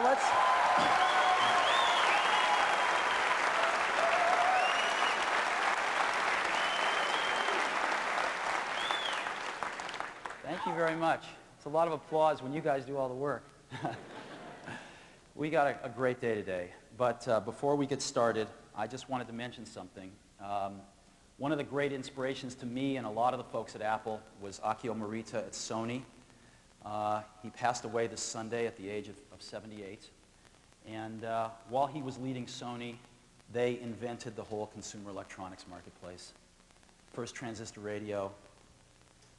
let's... Thank you very much. It's a lot of applause when you guys do all the work. We got a great day today, but before we get started, I just wanted to mention something. One of the great inspirations to me and a lot of the folks at Apple was Akio Morita at Sony. He passed away this Sunday at the age of 78. And while he was leading Sony, they invented the whole consumer electronics marketplace. First transistor radio,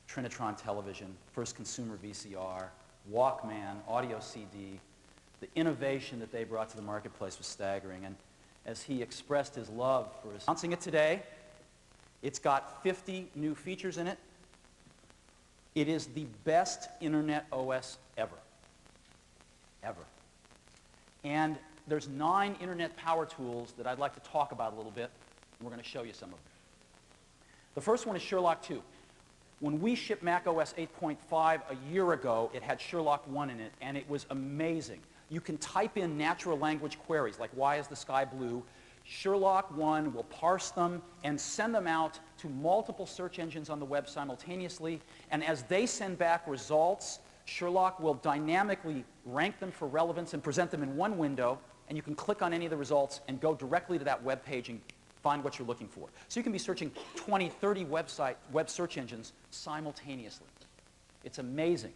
Trinitron television, first consumer VCR, Walkman, audio CD. The innovation that they brought to the marketplace was staggering. And as he expressed his love for announcing it today, it's got 50 new features in it. It is the best Internet OS ever. Ever. And there's 9 Internet power tools that I'd like to talk about a little bit, and we're going to show you some of them. The first one is Sherlock 2. When we shipped Mac OS 8.5 a year ago, it had Sherlock 1 in it, and it was amazing. You can type in natural language queries, like why is the sky blue? Sherlock 1 will parse them and send them out to multiple search engines on the web simultaneously, and as they send back results, Sherlock will dynamically rank them for relevance and present them in one window, and you can click on any of the results and go directly to that web page and find what you're looking for. So you can be searching 20, 30 web search engines simultaneously. It's amazing.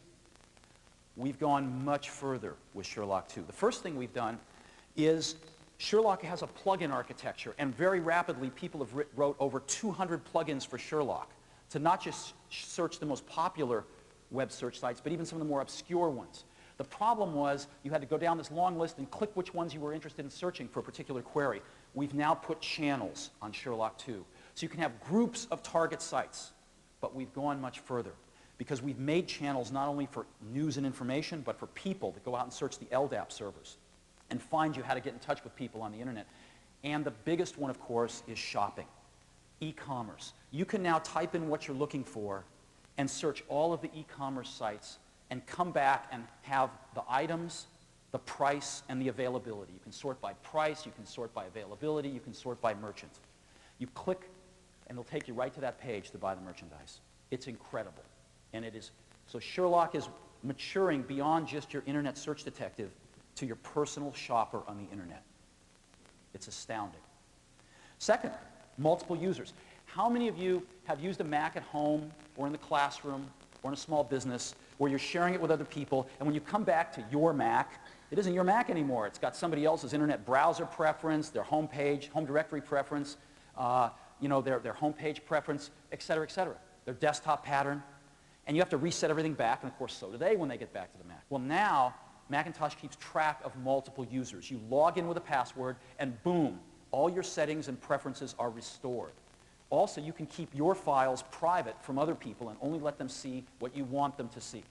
We've gone much further with Sherlock 2. The first thing we've done is Sherlock has a plugin architecture, and very rapidly people have wrote over 200 plugins for Sherlock to not just search the most popular web search sites, but even some of the more obscure ones. The problem was you had to go down this long list and click which ones you were interested in searching for a particular query. We've now put channels on Sherlock 2. So you can have groups of target sites, but we've gone much further because we've made channels not only for news and information, but for people that go out and search the LDAP servers and find you how to get in touch with people on the internet. And the biggest one, of course, is shopping, e-commerce. You can now type in what you're looking for and search all of the e-commerce sites and come back and have the items, the price, and the availability. You can sort by price, you can sort by availability, you can sort by merchant. You click, and it'll take you right to that page to buy the merchandise. It's incredible. And it is, so Sherlock is maturing beyond just your internet search detective to your personal shopper on the internet. It's astounding. Second, multiple users. How many of you have used a Mac at home or in the classroom or in a small business where you're sharing it with other people, and when you come back to your Mac, it isn't your Mac anymore. It's got somebody else's internet browser preference, their home page, home directory preference, you know, their home page preference, et cetera, their desktop pattern. And you have to reset everything back, and of course so do they when they get back to the Mac. Well, now Macintosh keeps track of multiple users. You log in with a password, and boom, all your settings and preferences are restored. Also, you can keep your files private from other people and only let them see what you want them to see.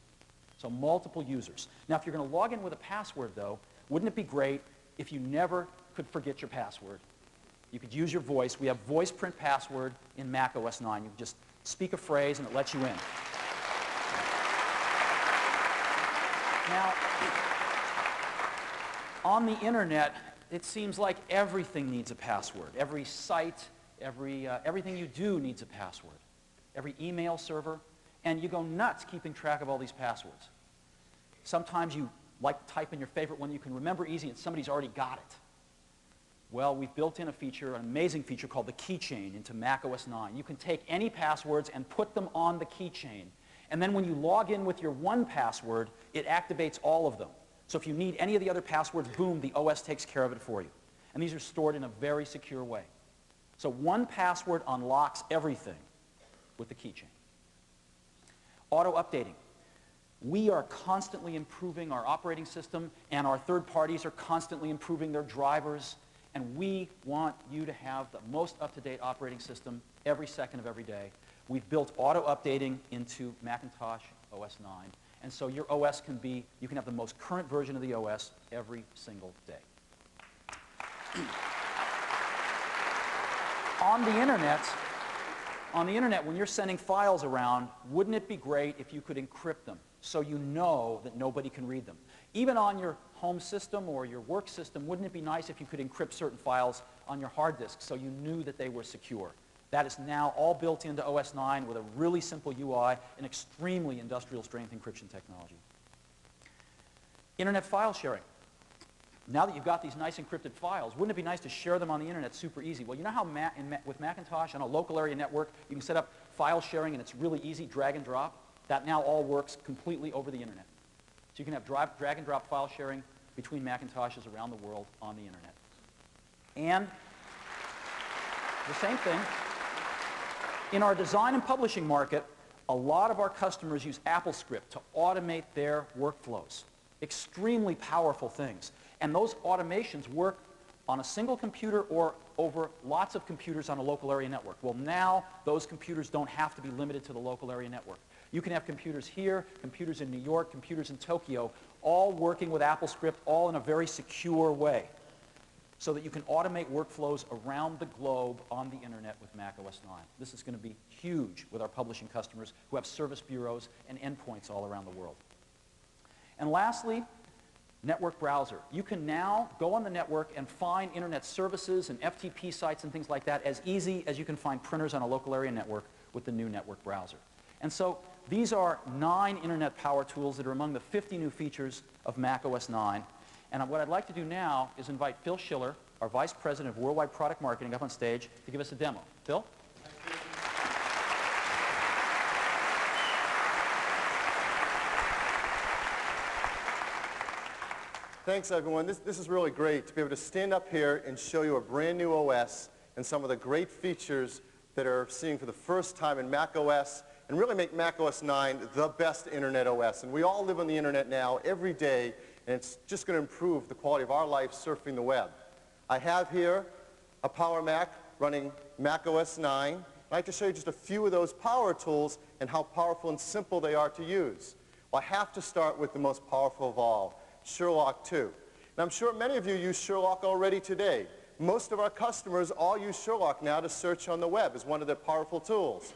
So multiple users. Now, if you're going to log in with a password, though, wouldn't it be great if you never could forget your password? You could use your voice. We have voice print password in Mac OS 9. You just speak a phrase, and it lets you in. Now, on the internet, it seems like everything needs a password. Every site, everything you do needs a password. Every email server. And you go nuts keeping track of all these passwords. Sometimes you like to type in your favorite one you can remember easy, and somebody's already got it. Well, we've built in a feature, an amazing feature called the keychain into Mac OS 9. You can take any passwords and put them on the keychain. And then when you log in with your one password, it activates all of them. So if you need any of the other passwords, boom, the OS takes care of it for you. And these are stored in a very secure way. So one password unlocks everything with the keychain. Auto-updating. We are constantly improving our operating system, and our third parties are constantly improving their drivers, and we want you to have the most up-to-date operating system every second of every day. We've built auto-updating into Macintosh OS 9, and so your OS can be, you can have the most current version of the OS every single day. On the internet, when you're sending files around, wouldn't it be great if you could encrypt them so you know that nobody can read them? Even on your home system or your work system, wouldn't it be nice if you could encrypt certain files on your hard disk so you knew that they were secure? That is now all built into OS 9 with a really simple UI and extremely industrial strength encryption technology. Internet file sharing. Now that you've got these nice encrypted files, wouldn't it be nice to share them on the internet super easy? Well, you know how with Macintosh on a local area network, you can set up file sharing and it's really easy, drag and drop? That now all works completely over the internet. So you can have drag and drop file sharing between Macintoshes around the world on the internet. And the same thing, in our design and publishing market, a lot of our customers use AppleScript to automate their workflows. Extremely powerful things. And those automations work on a single computer or over lots of computers on a local area network. Well, now those computers don't have to be limited to the local area network. You can have computers here, computers in New York, computers in Tokyo, all working with AppleScript, all in a very secure way, so that you can automate workflows around the globe on the internet with Mac OS 9. This is going to be huge with our publishing customers who have service bureaus and endpoints all around the world. And lastly, network browser. You can now go on the network and find internet services and FTP sites and things like that as easy as you can find printers on a local area network with the new network browser. And so these are 9 internet power tools that are among the 50 new features of Mac OS 9. And what I'd like to do now is invite Phil Schiller, our Vice President of Worldwide Product Marketing, up on stage to give us a demo. Phil? Thanks, everyone. This is really great to be able to stand up here and show you a brand new OS and some of the great features that are seeing for the first time in Mac OS and really make Mac OS 9 the best internet OS. And we all live on the internet now every day, and it's just going to improve the quality of our life surfing the web. I have here a Power Mac running Mac OS 9. I'd like to show you just a few of those power tools and how powerful and simple they are to use. Well, I have to start with the most powerful of all, Sherlock 2. And I'm sure many of you use Sherlock already today. Most of our customers all use Sherlock now to search on the web as one of their powerful tools.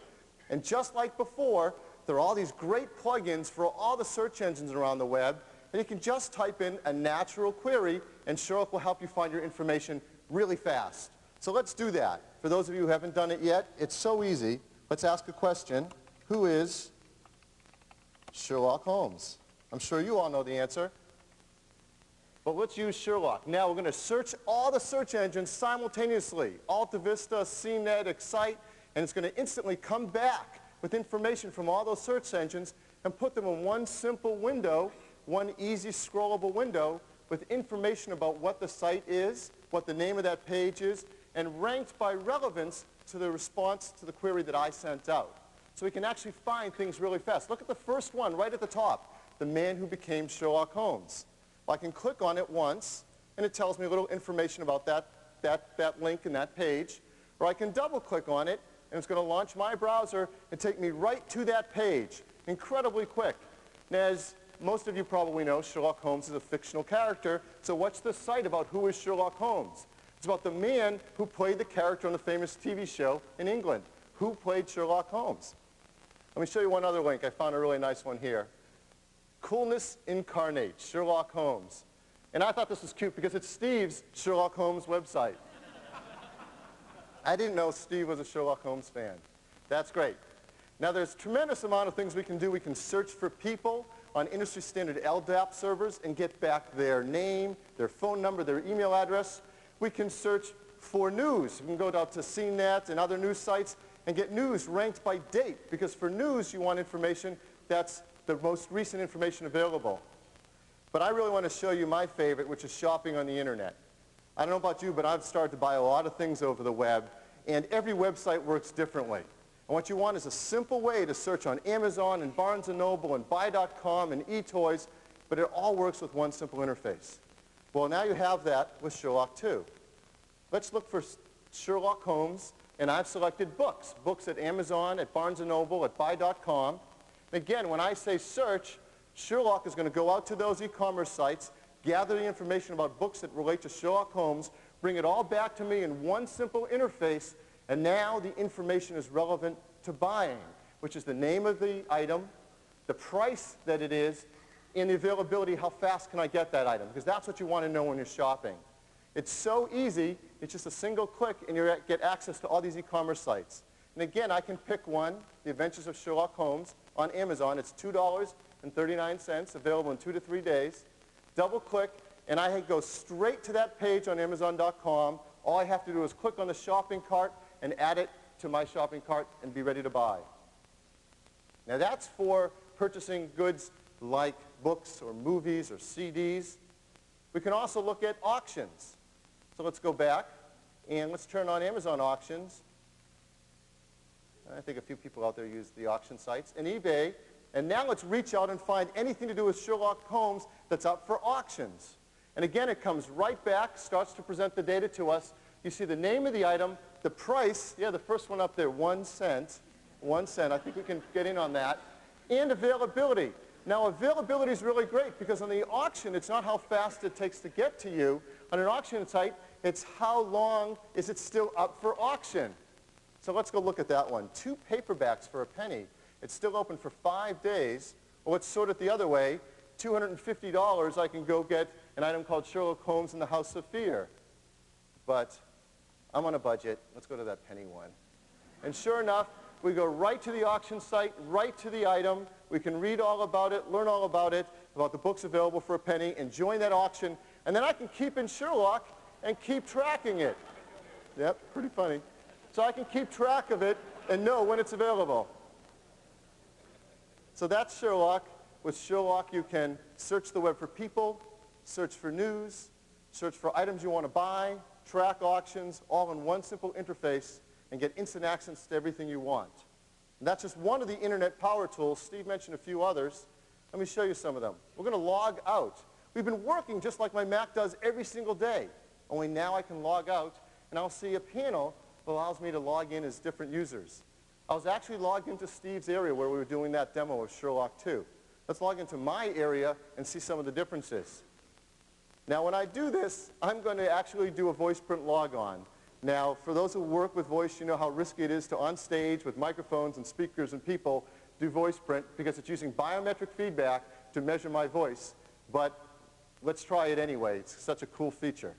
And just like before, there are all these great plugins for all the search engines around the web, and you can just type in a natural query, and Sherlock will help you find your information really fast. So let's do that. For those of you who haven't done it yet, it's so easy. Let's ask a question. Who is Sherlock Holmes? I'm sure you all know the answer. But let's use Sherlock. Now we're going to search all the search engines simultaneously. AltaVista, CNET, Excite, and it's going to instantly come back with information from all those search engines and put them in one simple window, one easy scrollable window with information about what the site is, what the name of that page is, and ranked by relevance to the response to the query that I sent out. So we can actually find things really fast. Look at the first one right at the top, the man who became Sherlock Holmes. Well, I can click on it once, and it tells me a little information about that link and that page. Or I can double-click on it, and it's going to launch my browser and take me right to that page, incredibly quick. Now, as most of you probably know, Sherlock Holmes is a fictional character, so what's the site about who is Sherlock Holmes? It's about the man who played the character on the famous TV show in England. Who played Sherlock Holmes? Let me show you one other link. I found a really nice one here. Coolness Incarnate, Sherlock Holmes. And I thought this was cute because it's Steve's Sherlock Holmes website. I didn't know Steve was a Sherlock Holmes fan. That's great. Now there's a tremendous amount of things we can do. We can search for people on industry standard LDAP servers and get back their name, their phone number, their email address. We can search for news. We can go down to CNET and other news sites and get news ranked by date, because for news you want information that's the most recent information available. But I really want to show you my favorite, which is shopping on the internet. I don't know about you, but I've started to buy a lot of things over the web, and every website works differently. And what you want is a simple way to search on Amazon and Barnes & Noble and Buy.com and eToys, but it all works with one simple interface. Well, now you have that with Sherlock 2. Let's look for Sherlock Holmes, and I've selected books. Books at Amazon, at Barnes & Noble, at Buy.com. Again, when I say search, Sherlock is going to go out to those e-commerce sites, gather the information about books that relate to Sherlock Holmes, bring it all back to me in one simple interface, and now the information is relevant to buying, which is the name of the item, the price that it is, and the availability, how fast can I get that item? Because that's what you want to know when you're shopping. It's so easy. It's just a single click, and you get access to all these e-commerce sites. And again, I can pick one, The Adventures of Sherlock Holmes, on Amazon. It's $2.39, available in 2 to 3 days. Double click, and I go straight to that page on Amazon.com. All I have to do is click on the shopping cart and add it to my shopping cart and be ready to buy. Now that's for purchasing goods like books or movies or CDs. We can also look at auctions. So let's go back and let's turn on Amazon auctions. I think a few people out there use the auction sites, and eBay. And now let's reach out and find anything to do with Sherlock Holmes that's up for auctions. And again, it comes right back, starts to present the data to us. You see the name of the item, the price, yeah, the first one up there, 1 cent. 1 cent, I think we can get in on that. And availability. Now, availability is really great because on the auction, it's not how fast it takes to get to you. On an auction site, it's how long is it still up for auction. So let's go look at that one. 2 paperbacks for a penny. It's still open for 5 days. Or let's sort it the other way. $250, I can go get an item called Sherlock Holmes and the House of Fear. But I'm on a budget. Let's go to that penny one. And sure enough, we go right to the auction site, right to the item. We can read all about it, learn all about it, about the books available for a penny, and join that auction. And then I can keep in Sherlock and keep tracking it. Yep, pretty funny. So I can keep track of it and know when it's available. So that's Sherlock. With Sherlock, you can search the web for people, search for news, search for items you want to buy, track auctions, all in one simple interface, and get instant access to everything you want. And that's just one of the internet power tools. Steve mentioned a few others. Let me show you some of them. We're going to log out. We've been working just like my Mac does every single day, only now I can log out, and I'll see a panel that allows me to log in as different users. I was actually logged into Steve's area where we were doing that demo of Sherlock 2. Let's log into my area and see some of the differences. Now, when I do this, I'm going to actually do a voice print logon. Now, for those who work with voice, you know how risky it is to, on stage with microphones and speakers and people, do voice print because it's using biometric feedback to measure my voice. But let's try it anyway. It's such a cool feature.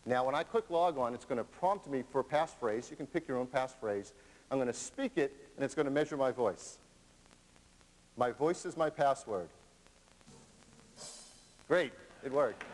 Now, when I click log on, it's going to prompt me for a passphrase. You can pick your own passphrase. I'm going to speak it, and it's going to measure my voice. My voice is my password. Great. It worked.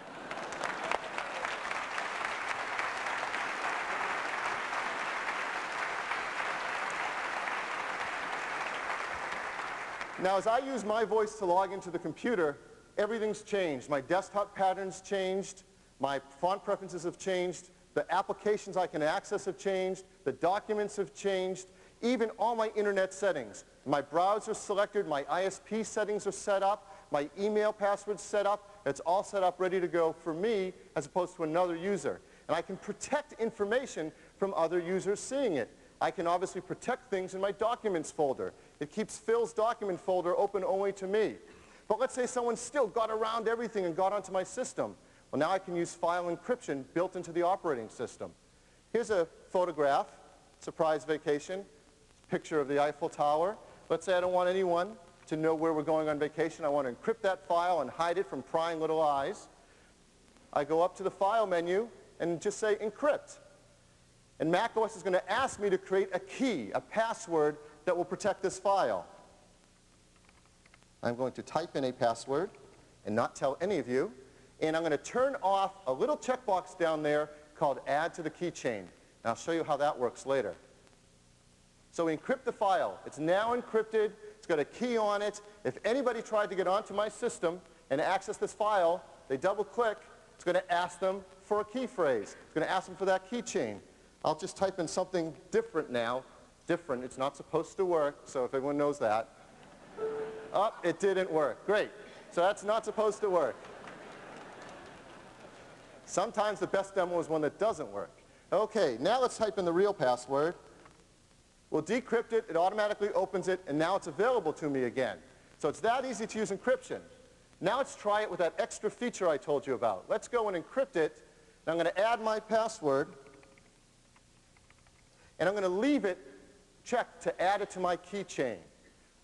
Now, as I use my voice to log into the computer, everything's changed. My desktop patterns changed. My font preferences have changed. The applications I can access have changed. The documents have changed. Even all my internet settings. My browser selected. My ISP settings are set up. My email password's set up. It's all set up, ready to go for me as opposed to another user. And I can protect information from other users seeing it. I can obviously protect things in my documents folder. It keeps Phil's document folder open only to me. But let's say someone still got around everything and got onto my system. Well, now I can use file encryption built into the operating system. Here's a photograph, surprise vacation, picture of the Eiffel Tower. Let's say I don't want anyone to know where we're going on vacation. I want to encrypt that file and hide it from prying little eyes. I go up to the File menu and just say Encrypt. And macOS is going to ask me to create a key, a password that will protect this file. I'm going to type in a password and not tell any of you. And I'm going to turn off a little checkbox down there called Add to the Keychain. And I'll show you how that works later. So we encrypt the file. It's now encrypted. It's got a key on it. If anybody tried to get onto my system and access this file, they double-click. It's going to ask them for a key phrase. It's going to ask them for that keychain. I'll just type in something different now. Different. It's not supposed to work, so if everyone knows that. Oh, it didn't work. Great. So that's not supposed to work. Sometimes the best demo is one that doesn't work. Okay, now let's type in the real password. We'll decrypt it, it automatically opens it, and now it's available to me again. So it's that easy to use encryption. Now let's try it with that extra feature I told you about. Let's go and encrypt it. And I'm going to add my password. And I'm going to leave it checked to add it to my keychain.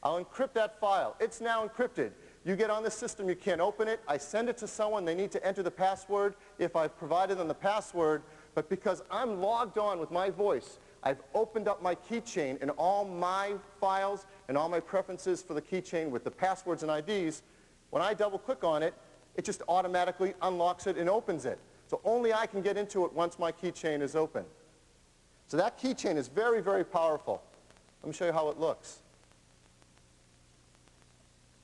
I'll encrypt that file. It's now encrypted. You get on the system, you can't open it. I send it to someone. They need to enter the password if I've provided them the password. But because I'm logged on with my voice, I've opened up my keychain and all my files and all my preferences for the keychain with the passwords and IDs. When I double-click on it, it just automatically unlocks it and opens it. So only I can get into it once my keychain is open. So that keychain is very, very powerful. Let me show you how it looks.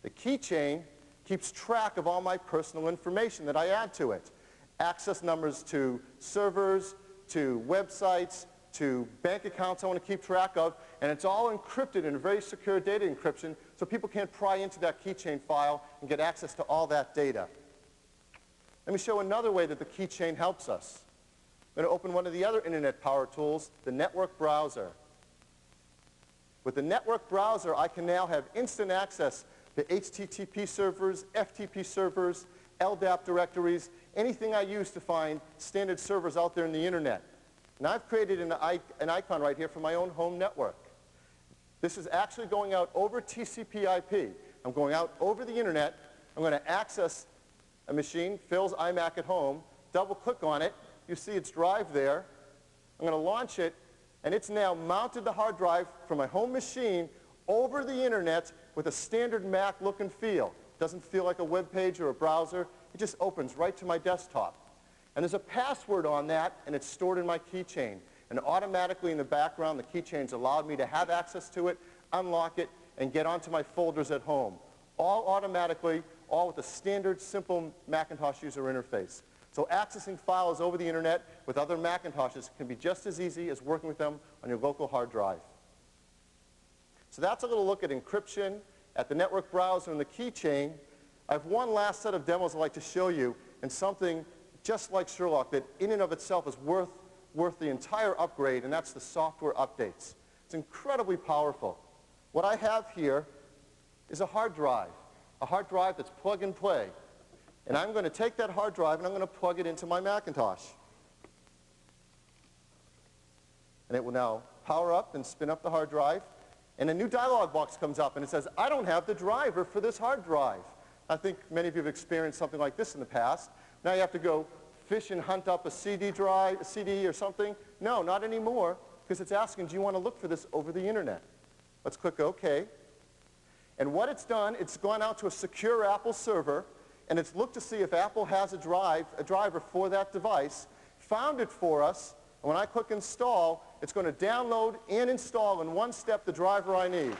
The keychain keeps track of all my personal information that I add to it. Access numbers to servers, to websites, to bank accounts I want to keep track of, and it's all encrypted in a very secure data encryption so people can't pry into that keychain file and get access to all that data. Let me show another way that the keychain helps us. I'm going to open one of the other internet power tools, the network browser. With the network browser, I can now have instant access to HTTP servers, FTP servers, LDAP directories, anything I use to find standard servers out there in the internet. And I've created an icon right here for my own home network. This is actually going out over TCP/IP. I'm going out over the internet. I'm going to access a machine, Phil's iMac at home, double-click on it. You see its drive there. I'm going to launch it, and it's now mounted the hard drive from my home machine over the internet with a standard Mac look and feel. It doesn't feel like a web page or a browser. It just opens right to my desktop. And there's a password on that, and it's stored in my keychain. And automatically in the background, the keychain's allowed me to have access to it, unlock it, and get onto my folders at home. All automatically, all with a standard, simple Macintosh user interface. So accessing files over the internet with other Macintoshes can be just as easy as working with them on your local hard drive. So that's a little look at encryption, at the network browser, and the keychain. I have one last set of demos I'd like to show you, and something just like Sherlock that in and of itself is worth the entire upgrade, and that's the software updates. It's incredibly powerful. What I have here is a hard drive that's plug and play. And I'm going to take that hard drive and I'm going to plug it into my Macintosh. And it will now power up and spin up the hard drive. And a new dialog box comes up and it says, I don't have the driver for this hard drive. I think many of you have experienced something like this in the past. Now you have to go fish and hunt up a CD drive, a CD or something. No, not anymore, because it's asking, do you want to look for this over the internet? Let's click OK. And what it's done, it's gone out to a secure Apple server, and it's looked to see if Apple has a driver for that device, found it for us, and when I click Install, it's going to download and install in one step the driver I need.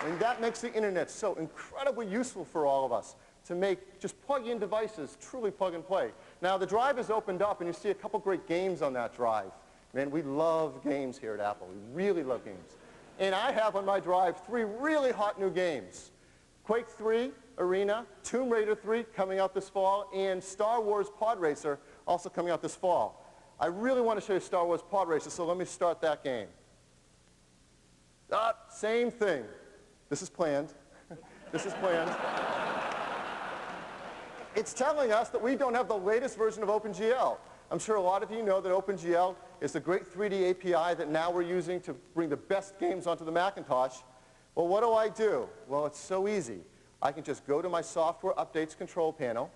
And that makes the internet so incredibly useful for all of us to make just plug-in devices truly plug and play. Now the drive is opened up and you see a couple great games on that drive. Man, we love games here at Apple. We really love games. And I have on my drive 3 really hot new games. Quake 3 Arena, Tomb Raider 3 coming out this fall, and Star Wars Pod Racer also coming out this fall. I really want to show you Star Wars Pod Racer, so let me start that game. Same thing. This is planned. This is planned. It's telling us that we don't have the latest version of OpenGL. I'm sure a lot of you know that OpenGL is the great 3D API that now we're using to bring the best games onto the Macintosh. Well, what do? Well, it's so easy. I can just go to my Software Updates control panel.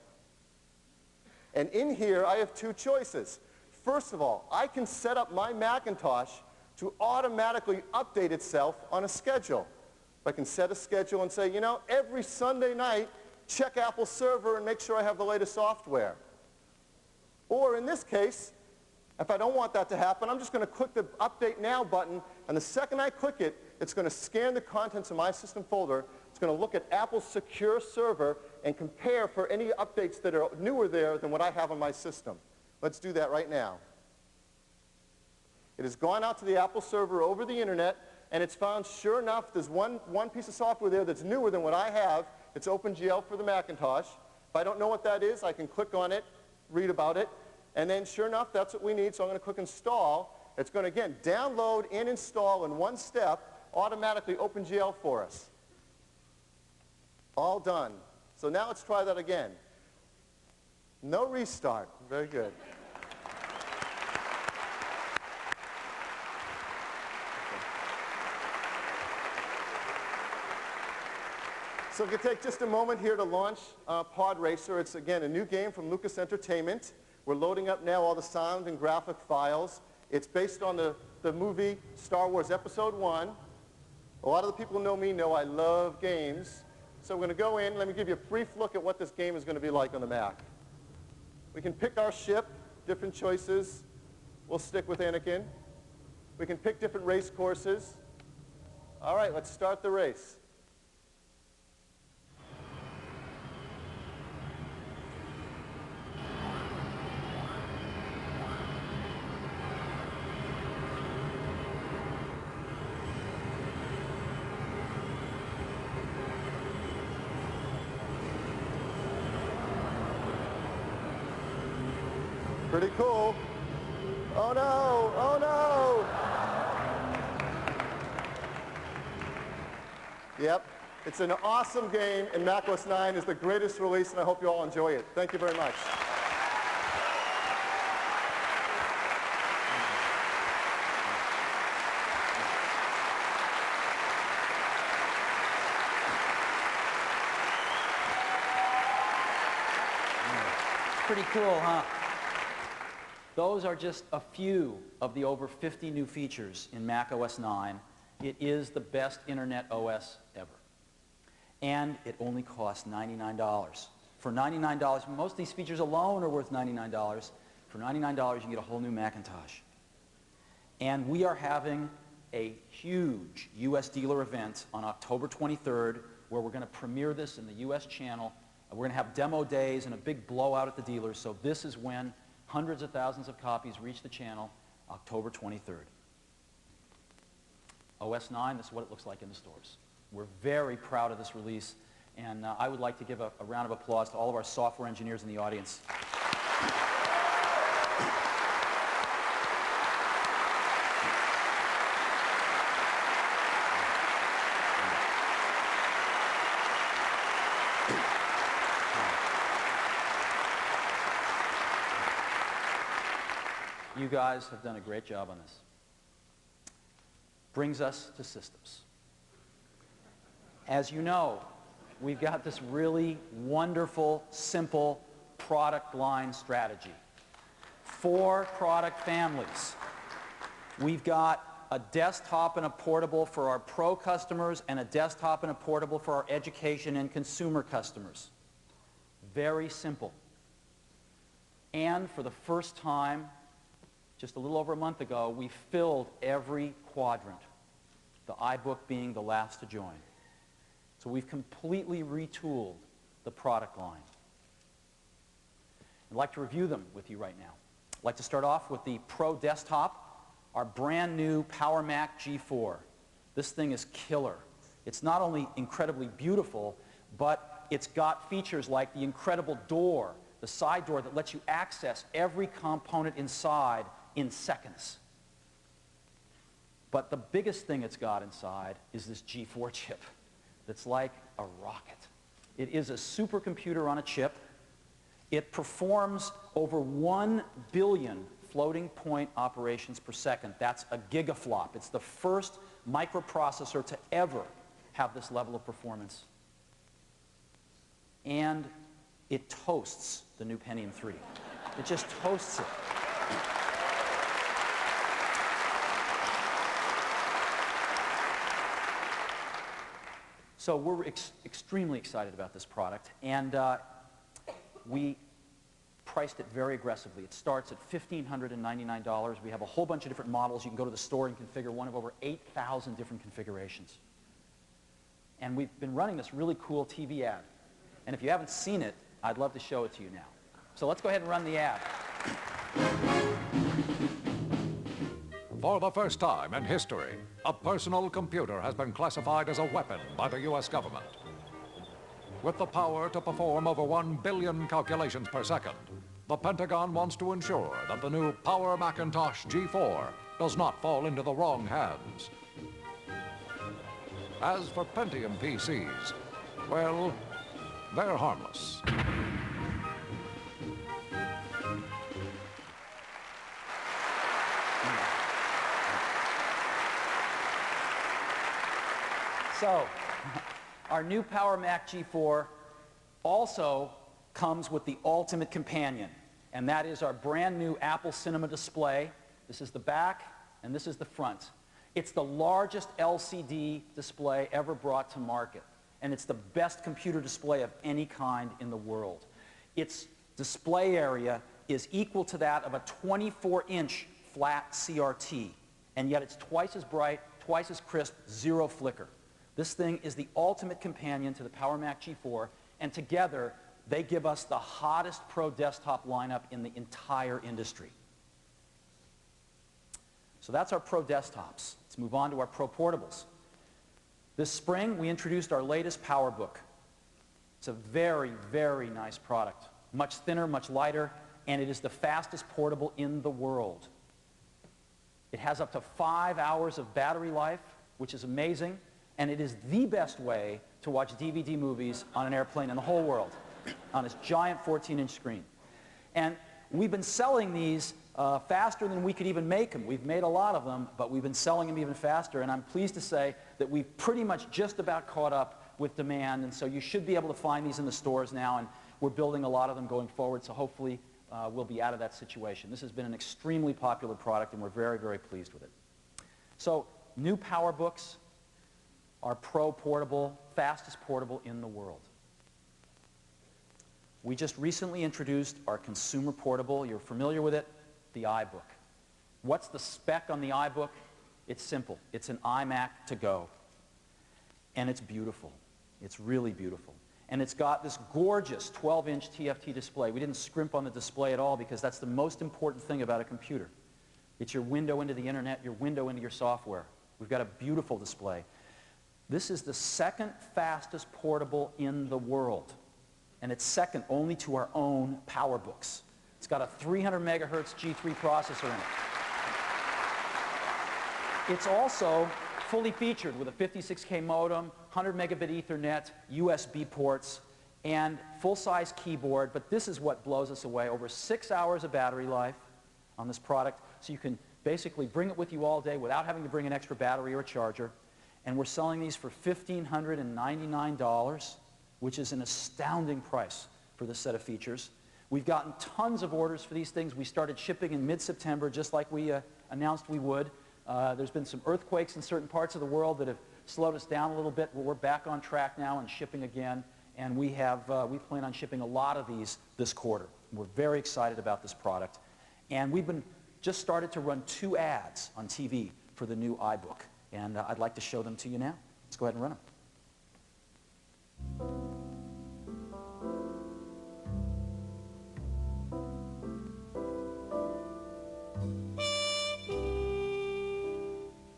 And in here, I have 2 choices. First of all, I can set up my Macintosh to automatically update itself on a schedule. I can set a schedule and say, you know, every Sunday night, check Apple server and make sure I have the latest software. Or in this case, if I don't want that to happen, I'm just going to click the Update Now button, and the second I click it, it's going to scan the contents of my system folder. It's going to look at Apple's secure server and compare for any updates that are newer there than what I have on my system. Let's do that right now. It has gone out to the Apple server over the internet, and it's found, sure enough, there's one piece of software there that's newer than what I have. It's OpenGL for the Macintosh. If I don't know what that is, I can click on it, read about it, and then sure enough, that's what we need, so I'm going to click Install. It's going to, again, download and install in one step, automatically OpenGL for us. All done. So now let's try that again. No restart. Very good. So we can take just a moment here to launch Pod Racer. It's, again, a new game from Lucas Entertainment. We're loading up now all the sound and graphic files. It's based on the movie Star Wars Episode 1. A lot of the people who know me know I love games. So we're going to go in. Let me give you a brief look at what this game is going to be like on the Mac. We can pick our ship, different choices. We'll stick with Anakin. We can pick different race courses. All right, let's start the race. Pretty cool. Oh no, oh no. Yep, it's an awesome game, and macOS 9 is the greatest release, and I hope you all enjoy it. Thank you very much. Pretty cool, huh? Those are just a few of the over 50 new features in macOS 9. It is the best Internet OS ever. And it only costs $99. For $99, most of these features alone are worth $99. For $99, you can get a whole new Macintosh. And we are having a huge US dealer event on October 23rd where we're going to premiere this in the US channel. We're going to have demo days and a big blowout at the dealers. So this is when hundreds of thousands of copies reach the channel, October 23rd. OS 9, this is what it looks like in the stores. We're very proud of this release, and I would like to give a round of applause to all of our software engineers in the audience. You guys have done a great job on this. Brings us to systems. As you know, we've got this really wonderful, simple product line strategy. 4 product families. We've got a desktop and a portable for our pro customers and a desktop and a portable for our education and consumer customers. Very simple. And for the first time, just a little over a month ago, we filled every quadrant, the iBook being the last to join. So we've completely retooled the product line. I'd like to review them with you right now. I'd like to start off with the Pro Desktop, our brand new Power Mac G4. This thing is killer. It's not only incredibly beautiful, but it's got features like the incredible door, the side door that lets you access every component inside in seconds. But the biggest thing it's got inside is this G4 chip that's like a rocket. It is a supercomputer on a chip. It performs over 1 billion floating point operations per second. That's a gigaflop. It's the first microprocessor to ever have this level of performance. And it toasts the new Pentium 3. It just toasts it. So we're extremely excited about this product, and we priced it very aggressively. It starts at $1,599. We have a whole bunch of different models. You can go to the store and configure one of over 8,000 different configurations. And we've been running this really cool TV ad. And if you haven't seen it, I'd love to show it to you now. So let's go ahead and run the ad. For the first time in history, a personal computer has been classified as a weapon by the U.S. government. With the power to perform over 1 billion calculations per second, the Pentagon wants to ensure that the new Power Macintosh G4 does not fall into the wrong hands. As for Pentium PCs, well, they're harmless. So, our new Power Mac G4 also comes with the ultimate companion, and that is our brand new Apple Cinema display. This is the back, and this is the front. It's the largest LCD display ever brought to market, and it's the best computer display of any kind in the world. Its display area is equal to that of a 24-inch flat CRT, and yet it's twice as bright, twice as crisp, zero flicker. This thing is the ultimate companion to the Power Mac G4, and together they give us the hottest pro desktop lineup in the entire industry. So that's our pro desktops. Let's move on to our pro portables. This spring we introduced our latest PowerBook. It's a very, very nice product. Much thinner, much lighter, and it is the fastest portable in the world. It has up to 5 hours of battery life, which is amazing. And it is the best way to watch DVD movies on an airplane in the whole world, on this giant 14-inch screen. And we've been selling these faster than we could even make them. We've made a lot of them, but we've been selling them even faster. And I'm pleased to say that we've pretty much just about caught up with demand. And so you should be able to find these in the stores now. And we're building a lot of them going forward. So hopefully we'll be out of that situation. This has been an extremely popular product, and we're very, very pleased with it. So new PowerBooks. Our pro portable, fastest portable in the world. We just recently introduced our consumer portable. You're familiar with it, the iBook. What's the spec on the iBook? It's simple. It's an iMac to go. And it's beautiful. It's really beautiful. And it's got this gorgeous 12-inch TFT display. We didn't scrimp on the display at all because that's the most important thing about a computer. It's your window into the internet, your window into your software. We've got a beautiful display. This is the second fastest portable in the world, and it's second only to our own PowerBooks. It's got a 300 megahertz G3 processor in it. It's also fully featured with a 56K modem, 100 megabit Ethernet, USB ports, and full-size keyboard, but this is what blows us away. Over 6 hours of battery life on this product, so you can basically bring it with you all day without having to bring an extra battery or a charger. And we're selling these for $1,599, which is an astounding price for this set of features. We've gotten tons of orders for these things. We started shipping in mid-September, just like we announced we would. There's been some earthquakes in certain parts of the world that have slowed us down a little bit, but we're back on track now and shipping again. And we plan on shipping a lot of these this quarter. We're very excited about this product. And we've just started to run 2 ads on TV for the new iBook. And I'd like to show them to you now. Let's go ahead and run them.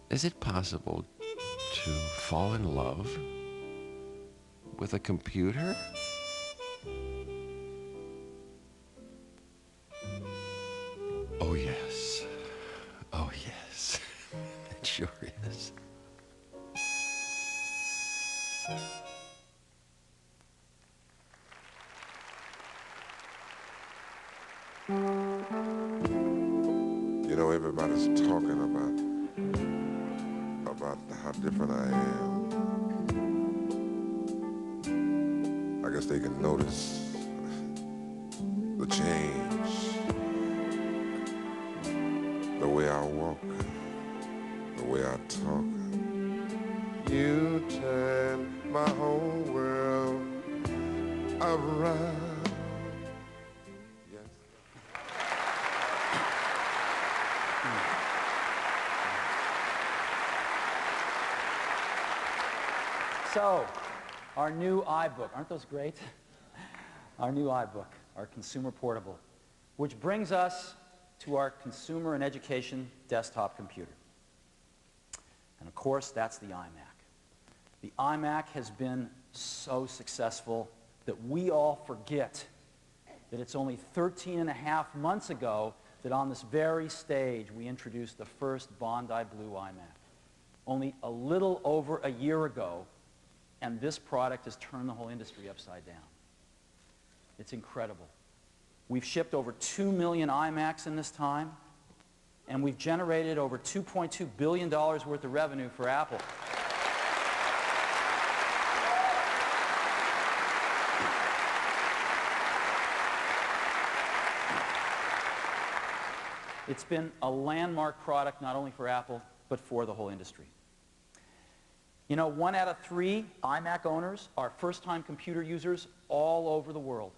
Is it possible to fall in love with a computer? Oh, yes. Oh, yes. It sure is. You know, everybody's talking about how different I am. I guess they can notice the change, the way I walk, the way I talk. You turn my whole world around. So, our new iBook, aren't those great? Our new iBook, our consumer portable, which brings us to our consumer and education desktop computer. And of course, that's the iMac. The iMac has been so successful that we all forget that it's only 13 and a half months ago that on this very stage we introduced the first Bondi Blue iMac. Only a little over a year ago, And this product has turned the whole industry upside down. It's incredible. We've shipped over 2 million iMacs in this time, and we've generated over $2.2 billion worth of revenue for Apple. It's been a landmark product not only for Apple, but for the whole industry. You know, 1 out of 3 iMac owners are first-time computer users all over the world.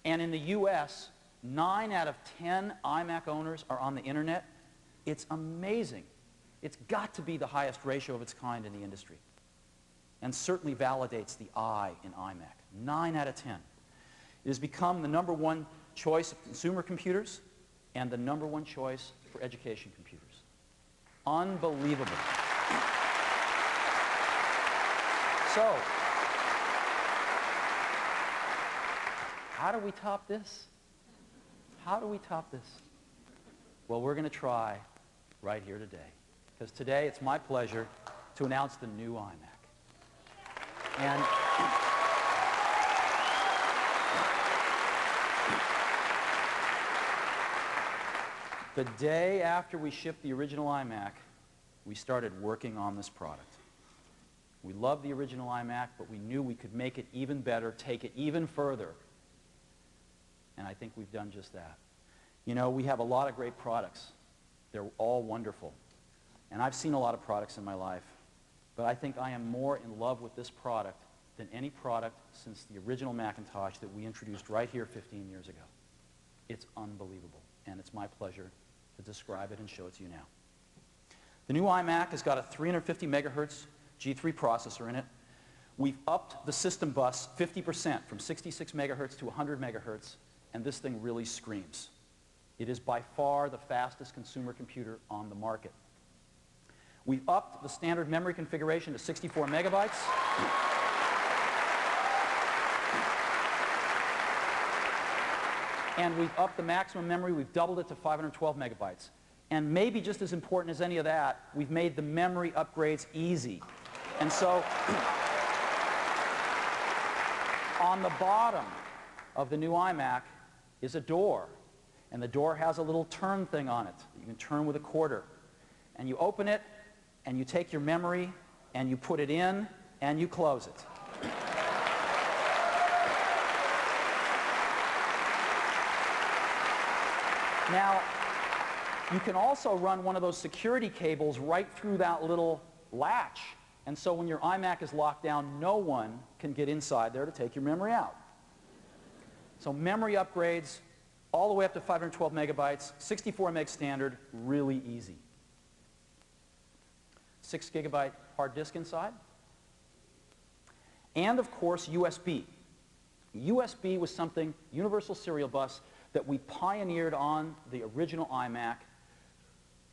And in the US, 9 out of 10 iMac owners are on the internet. It's amazing. It's got to be the highest ratio of its kind in the industry. And certainly validates the I in iMac. 9 out of 10. It has become the #1 choice of consumer computers and the #1 choice for education computers. Unbelievable. So, how do we top this? How do we top this? Well, we're going to try right here today. Because today it's my pleasure to announce the new iMac. And the day after we shipped the original iMac, we started working on this product. We loved the original iMac, but we knew we could make it even better, take it even further. And I think we've done just that. You know, we have a lot of great products. They're all wonderful. And I've seen a lot of products in my life, but I think I am more in love with this product than any product since the original Macintosh that we introduced right here 15 years ago. It's unbelievable, and it's my pleasure to describe it and show it to you now. The new iMac has got a 350 megahertz G3 processor in it. We've upped the system bus 50% from 66 megahertz to 100 megahertz, and this thing really screams. It is by far the fastest consumer computer on the market. We've upped the standard memory configuration to 64 megabytes. And we've upped the maximum memory. We've doubled it to 512 megabytes. And maybe just as important as any of that, we've made the memory upgrades easy. And so, on the bottom of the new iMac is a door. And the door has a little turn thing on it that you can turn with a quarter. And you open it, and you take your memory, and you put it in, and you close it. Now, you can also run one of those security cables right through that little latch. And so when your iMac is locked down, no one can get inside there to take your memory out. So memory upgrades all the way up to 512 megabytes, 64 meg standard, really easy. 6 gigabyte hard disk inside. And of course, USB. USB was something, Universal Serial Bus, that we pioneered on the original iMac,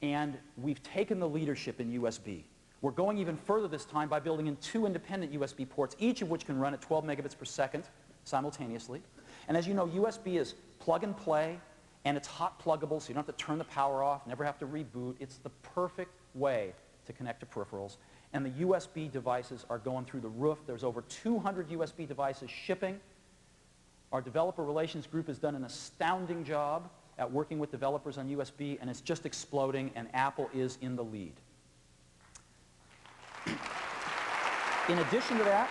and we've taken the leadership in USB. We're going even further this time by building in 2 independent USB ports, each of which can run at 12 megabits per second simultaneously. And as you know, USB is plug and play, and it's hot pluggable, so you don't have to turn the power off, never have to reboot. It's the perfect way to connect to peripherals. And the USB devices are going through the roof. There's over 200 USB devices shipping. Our developer relations group has done an astounding job at working with developers on USB, and it's just exploding, and Apple is in the lead. In addition to that,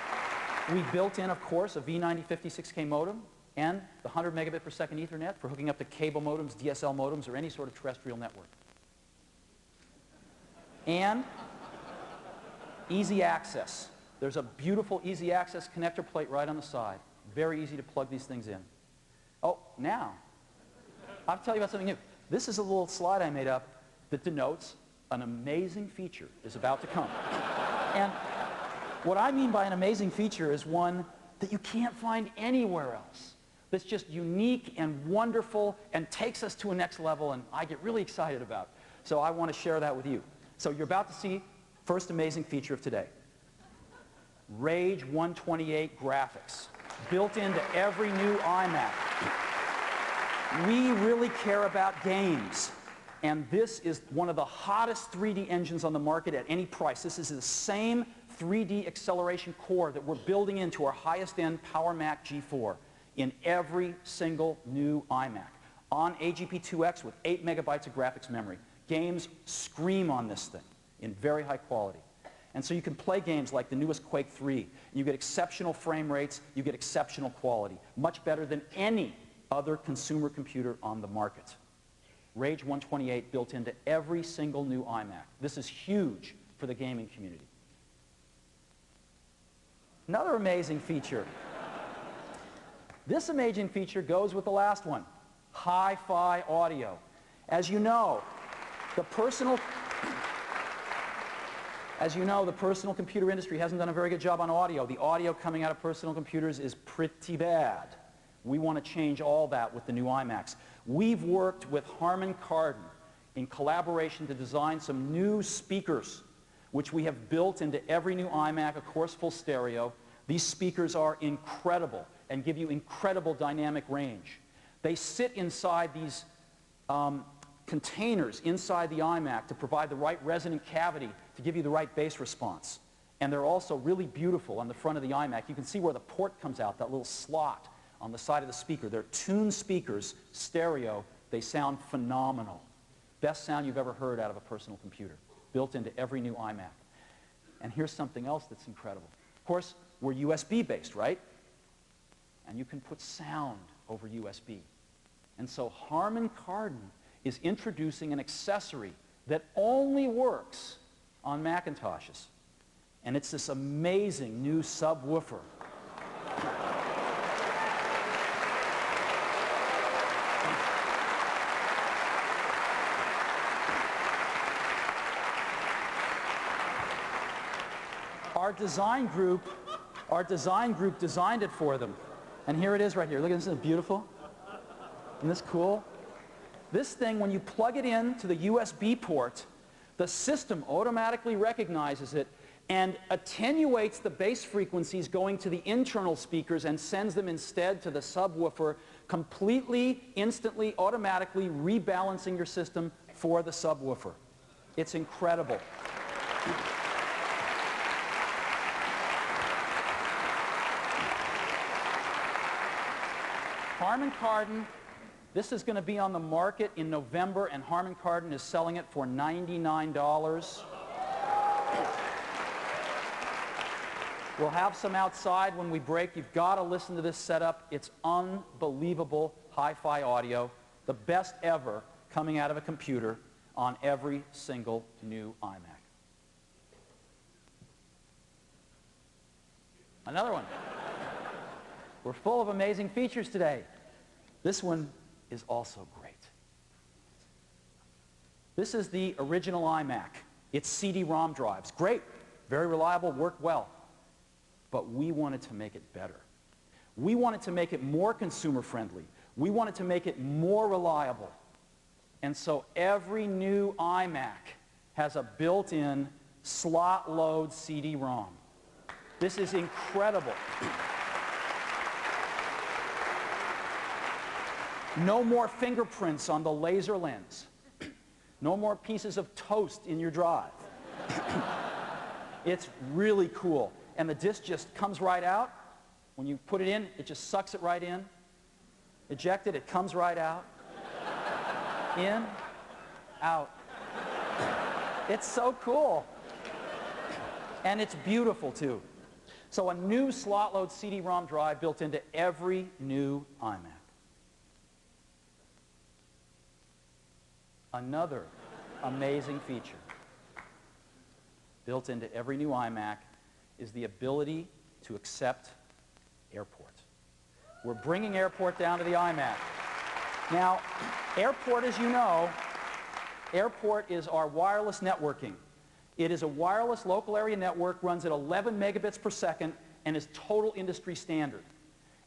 we built in, of course, a V9056K modem and the 100 megabit per second Ethernet for hooking up to cable modems, DSL modems, or any sort of terrestrial network. And easy access. There's a beautiful easy access connector plate right on the side. Very easy to plug these things in. Oh, now, I'll tell you about something new. This is a little slide I made up that denotes an amazing feature is about to come. And what I mean by an amazing feature is one that you can't find anywhere else. That's just unique and wonderful and takes us to a next level, and I get really excited about. So I want to share that with you. So you're about to see first amazing feature of today. Rage 128 graphics, built into every new iMac. We really care about games. And this is one of the hottest 3D engines on the market at any price. This is the same 3D acceleration core that we're building into our highest-end PowerMac G4 in every single new iMac. On AGP2X with 8 megabytes of graphics memory. Games scream on this thing in very high quality. And so you can play games like the newest Quake 3. You get exceptional frame rates, you get exceptional quality. Much better than any other consumer computer on the market. Rage 128 built into every single new iMac. This is huge for the gaming community. Another amazing feature. This amazing feature goes with the last one. Hi-Fi audio. As you know, the personal computer industry hasn't done a very good job on audio. The audio coming out of personal computers is pretty bad. We want to change all that with the new iMacs. We've worked with Harman Kardon in collaboration to design some new speakers, which we have built into every new iMac, of course, full stereo. These speakers are incredible and give you incredible dynamic range. They sit inside these containers inside the iMac to provide the right resonant cavity to give you the right bass response. And they're also really beautiful on the front of the iMac. You can see where the port comes out, that little slot on the side of the speaker. They're tuned speakers, stereo. They sound phenomenal. Best sound you've ever heard out of a personal computer, built into every new iMac. And here's something else that's incredible. Of course, we're USB-based, right? And you can put sound over USB. And so Harman Kardon is introducing an accessory that only works on Macintoshes. And it's this amazing new subwoofer. Our design group designed it for them. And here it is right here. Look at this, isn't it beautiful? Isn't this cool? This thing, when you plug it in to the USB port, the system automatically recognizes it and attenuates the bass frequencies going to the internal speakers and sends them instead to the subwoofer, completely, instantly, automatically rebalancing your system for the subwoofer. It's incredible. Harman Kardon, this is going to be on the market in November, and Harman Kardon is selling it for $99. We'll have some outside when we break. You've got to listen to this setup. It's unbelievable hi-fi audio, the best ever coming out of a computer on every single new iMac. Another one. We're full of amazing features today. This one is also great. This is the original iMac. It's CD-ROM drives. Great, very reliable, worked well. But we wanted to make it better. We wanted to make it more consumer-friendly. We wanted to make it more reliable. And so every new iMac has a built-in slot-load CD-ROM. This is incredible. No more fingerprints on the laser lens. No more pieces of toast in your drive. It's really cool. And the disk just comes right out. When you put it in, it just sucks it right in. Eject it, it comes right out. In, out. It's so cool. And it's beautiful, too. So a new slot-load CD-ROM drive built into every new iMac. Another amazing feature built into every new iMac is the ability to accept Airport. We're bringing Airport down to the iMac. Now, Airport, as you know, Airport is our wireless networking. It is a wireless local area network, runs at 11 megabits per second, and is total industry standard.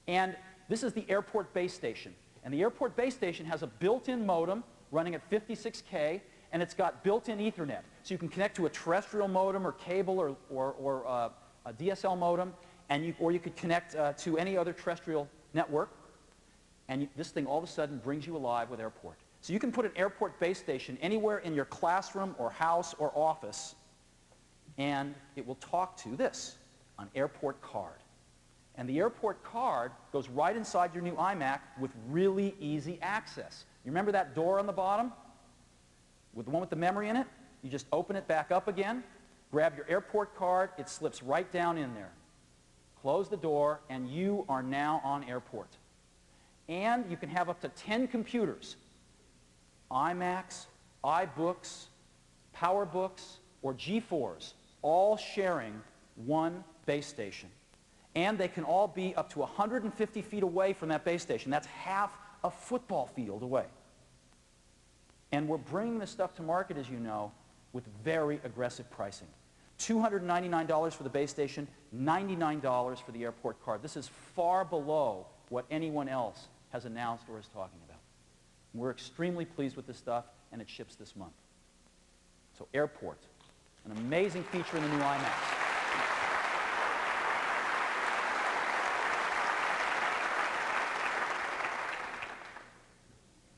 And this is the Airport base station. And the Airport base station has a built-in modem running at 56K, and it's got built-in Ethernet. So you can connect to a terrestrial modem or cable or a DSL modem, and or you could connect to any other terrestrial network, and this thing all of a sudden brings you alive with Airport. So you can put an Airport base station anywhere in your classroom or house or office, and it will talk to this, an airport card. And the airport card goes right inside your new iMac with really easy access. You remember that door on the bottom? With the one with the memory in it? You just open it back up again, grab your airport card, it slips right down in there. Close the door, and you are now on airport. And you can have up to 10 computers, iMacs, iBooks, PowerBooks, or G4s, all sharing one base station. And they can all be up to 150 feet away from that base station. That's half a football field away. And we're bringing this stuff to market, as you know, with very aggressive pricing. $299 for the base station, $99 for the airport card. This is far below what anyone else has announced or is talking about. We're extremely pleased with this stuff, and it ships this month. So Airport, an amazing feature in the new iMacs.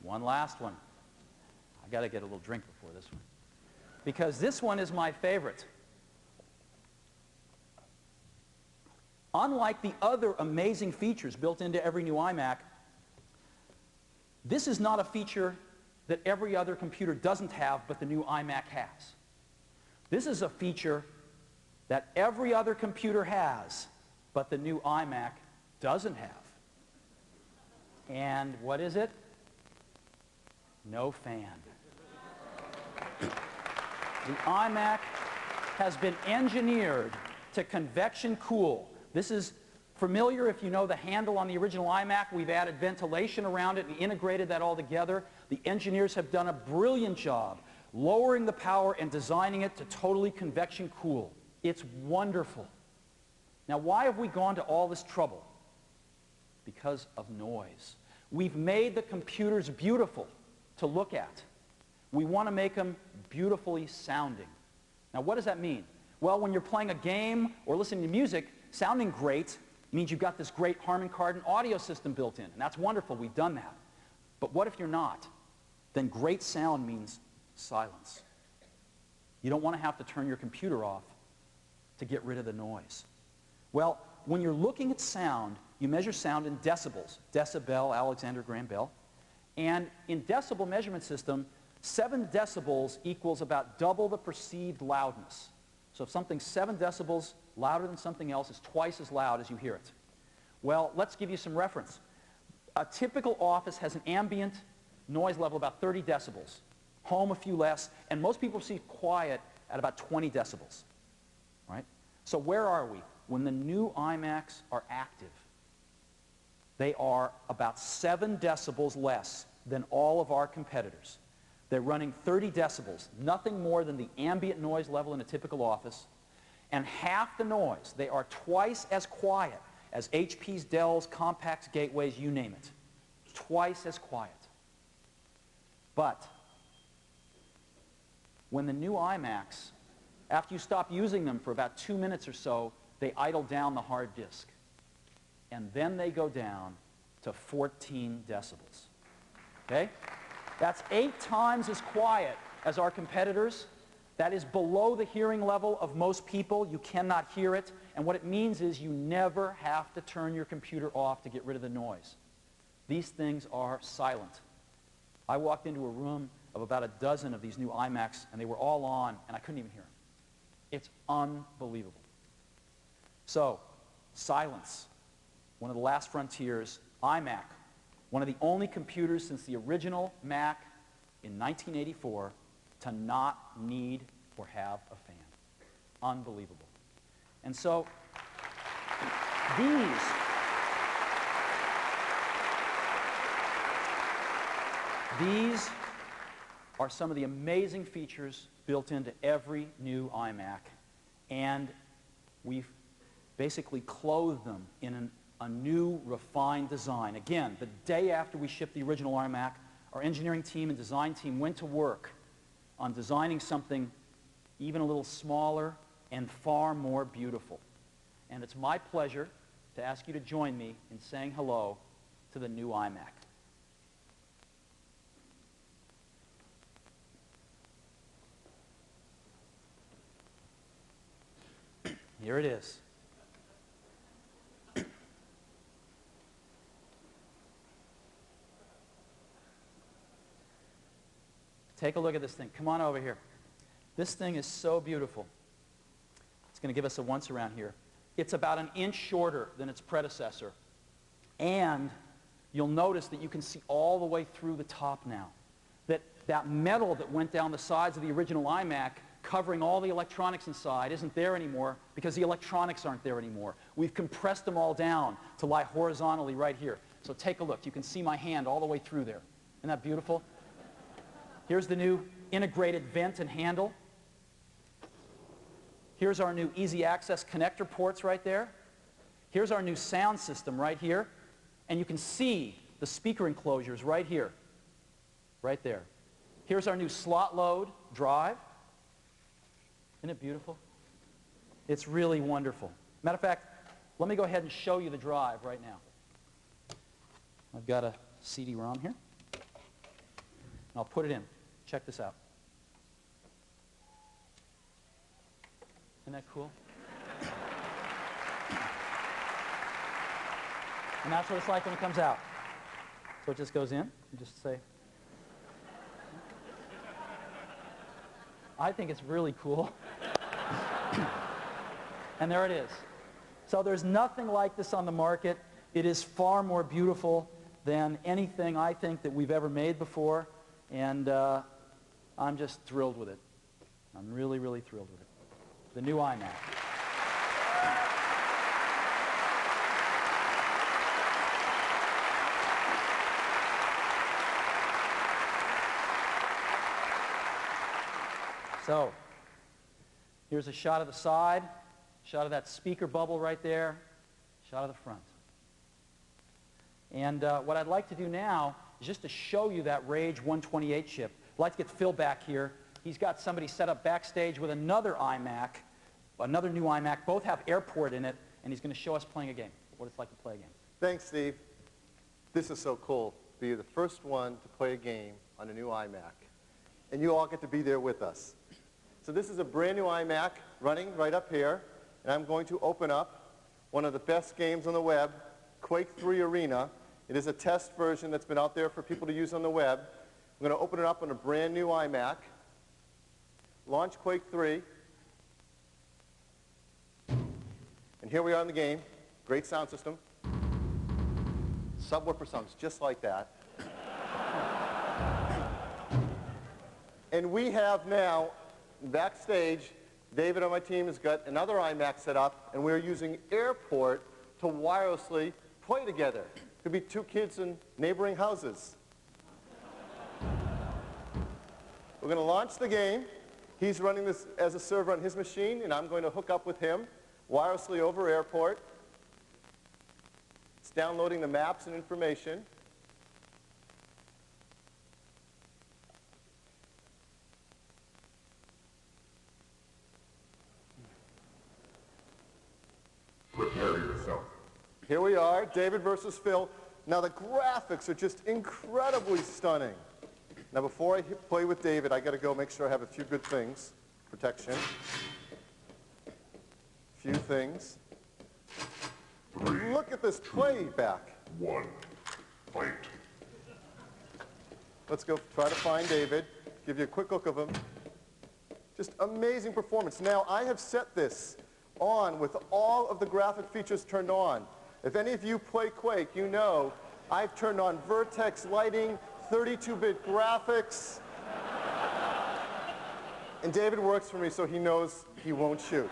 One last one. I got to get a little drink before this one, because this one is my favorite. Unlike the other amazing features built into every new iMac, this is not a feature that every other computer doesn't have but the new iMac has. This is a feature that every other computer has but the new iMac doesn't have. And what is it? No fan. The iMac has been engineered to convection cool. This is familiar if you know the handle on the original iMac. We've added ventilation around it and integrated that all together. The engineers have done a brilliant job lowering the power and designing it to totally convection cool. It's wonderful. Now, why have we gone to all this trouble? Because of noise. We've made the computers beautiful to look at. We want to make them beautifully sounding. Now, what does that mean? Well, when you're playing a game or listening to music, sounding great means you've got this great Harman Kardon audio system built in, and that's wonderful. We've done that. But what if you're not? Then great sound means silence. You don't want to have to turn your computer off to get rid of the noise. Well, when you're looking at sound, you measure sound in decibels. Decibel, Alexander Graham Bell. And in decibel measurement system, 7 decibels equals about double the perceived loudness. So if something's 7 decibels louder than something else, it's twice as loud as you hear it. Well, let's give you some reference. A typical office has an ambient noise level about 30 decibels. Home a few less, and most people see quiet at about 20 decibels. Right? So where are we? When the new iMacs are active, they are about 7 decibels less than all of our competitors. They're running 30 decibels, nothing more than the ambient noise level in a typical office, and half the noise. They are twice as quiet as HP's, Dell's, Compaq's, Gateways, you name it. Twice as quiet. But when the new iMacs, after you stop using them for about 2 minutes or so, they idle down the hard disk. And then they go down to 14 decibels. Okay? That's 8 times as quiet as our competitors. That is below the hearing level of most people. You cannot hear it. And what it means is you never have to turn your computer off to get rid of the noise. These things are silent. I walked into a room of about a dozen of these new iMacs, and they were all on, and I couldn't even hear them. It's unbelievable. So, silence, one of the last frontiers. iMac, one of the only computers since the original Mac in 1984 to not need or have a fan. Unbelievable. And so, these are some of the amazing features built into every new iMac, and we've basically clothed them in a new, refined design. Again, the day after we shipped the original iMac, our engineering team and design team went to work on designing something even a little smaller and far more beautiful. And it's my pleasure to ask you to join me in saying hello to the new iMac. Here it is. Take a look at this thing. Come on over here. This thing is so beautiful. It's going to give us a once around here. It's about an inch shorter than its predecessor. And you'll notice that you can see all the way through the top now. That metal that went down the sides of the original iMac, covering all the electronics inside, isn't there anymore because the electronics aren't there anymore. We've compressed them all down to lie horizontally right here. So take a look. You can see my hand all the way through there. Isn't that beautiful? Here's the new integrated vent and handle. Here's our new easy access connector ports right there. Here's our new sound system right here. And you can see the speaker enclosures right here. Right there. Here's our new slot load drive. Isn't it beautiful? It's really wonderful. Matter of fact, let me go ahead and show you the drive right now. I've got a CD-ROM here. I'll put it in. Check this out. Isn't that cool? And that's what it's like when it comes out. So it just goes in. You just say. I think it's really cool. And there it is. So there's nothing like this on the market. It is far more beautiful than anything I think that we've ever made before. And I'm just thrilled with it. I'm really, really thrilled with it. The new iMac. So, here's a shot of the side, shot of that speaker bubble right there, shot of the front. And what I'd like to do now is just to show you that Rage 128 chip. I'd like to get Phil back here. He's got somebody set up backstage with another iMac, another new iMac. Both have AirPort in it, and he's going to show us playing a game, what it's like to play a game. Thanks, Steve. This is so cool to be the first one to play a game on a new iMac. And you all get to be there with us. So this is a brand new iMac running right up here, and I'm going to open up one of the best games on the web, Quake 3 Arena. It is a test version that's been out there for people to use on the web. I'm going to open it up on a brand new iMac, launch Quake 3, and here we are in the game. Great sound system. Subwoofer sounds just like that. And we have now, backstage, David on my team has got another iMac set up, and we're using AirPort to wirelessly play together. Could be two kids in neighboring houses. We're going to launch the game. He's running this as a server on his machine, and I'm going to hook up with him wirelessly over AirPort. It's downloading the maps and information. Prepare yourself. Here we are, David versus Phil. Now the graphics are just incredibly stunning. Now before I play with David, I got to go make sure I have a few good things. Protection. Few things. Look at this playback. 1. Fight. Let's go try to find David. Give you a quick look of him. Just amazing performance. Now I have set this on with all of the graphic features turned on. If any of you play Quake, you know I've turned on vertex lighting, 32-bit graphics. And David works for me, so he knows he won't shoot.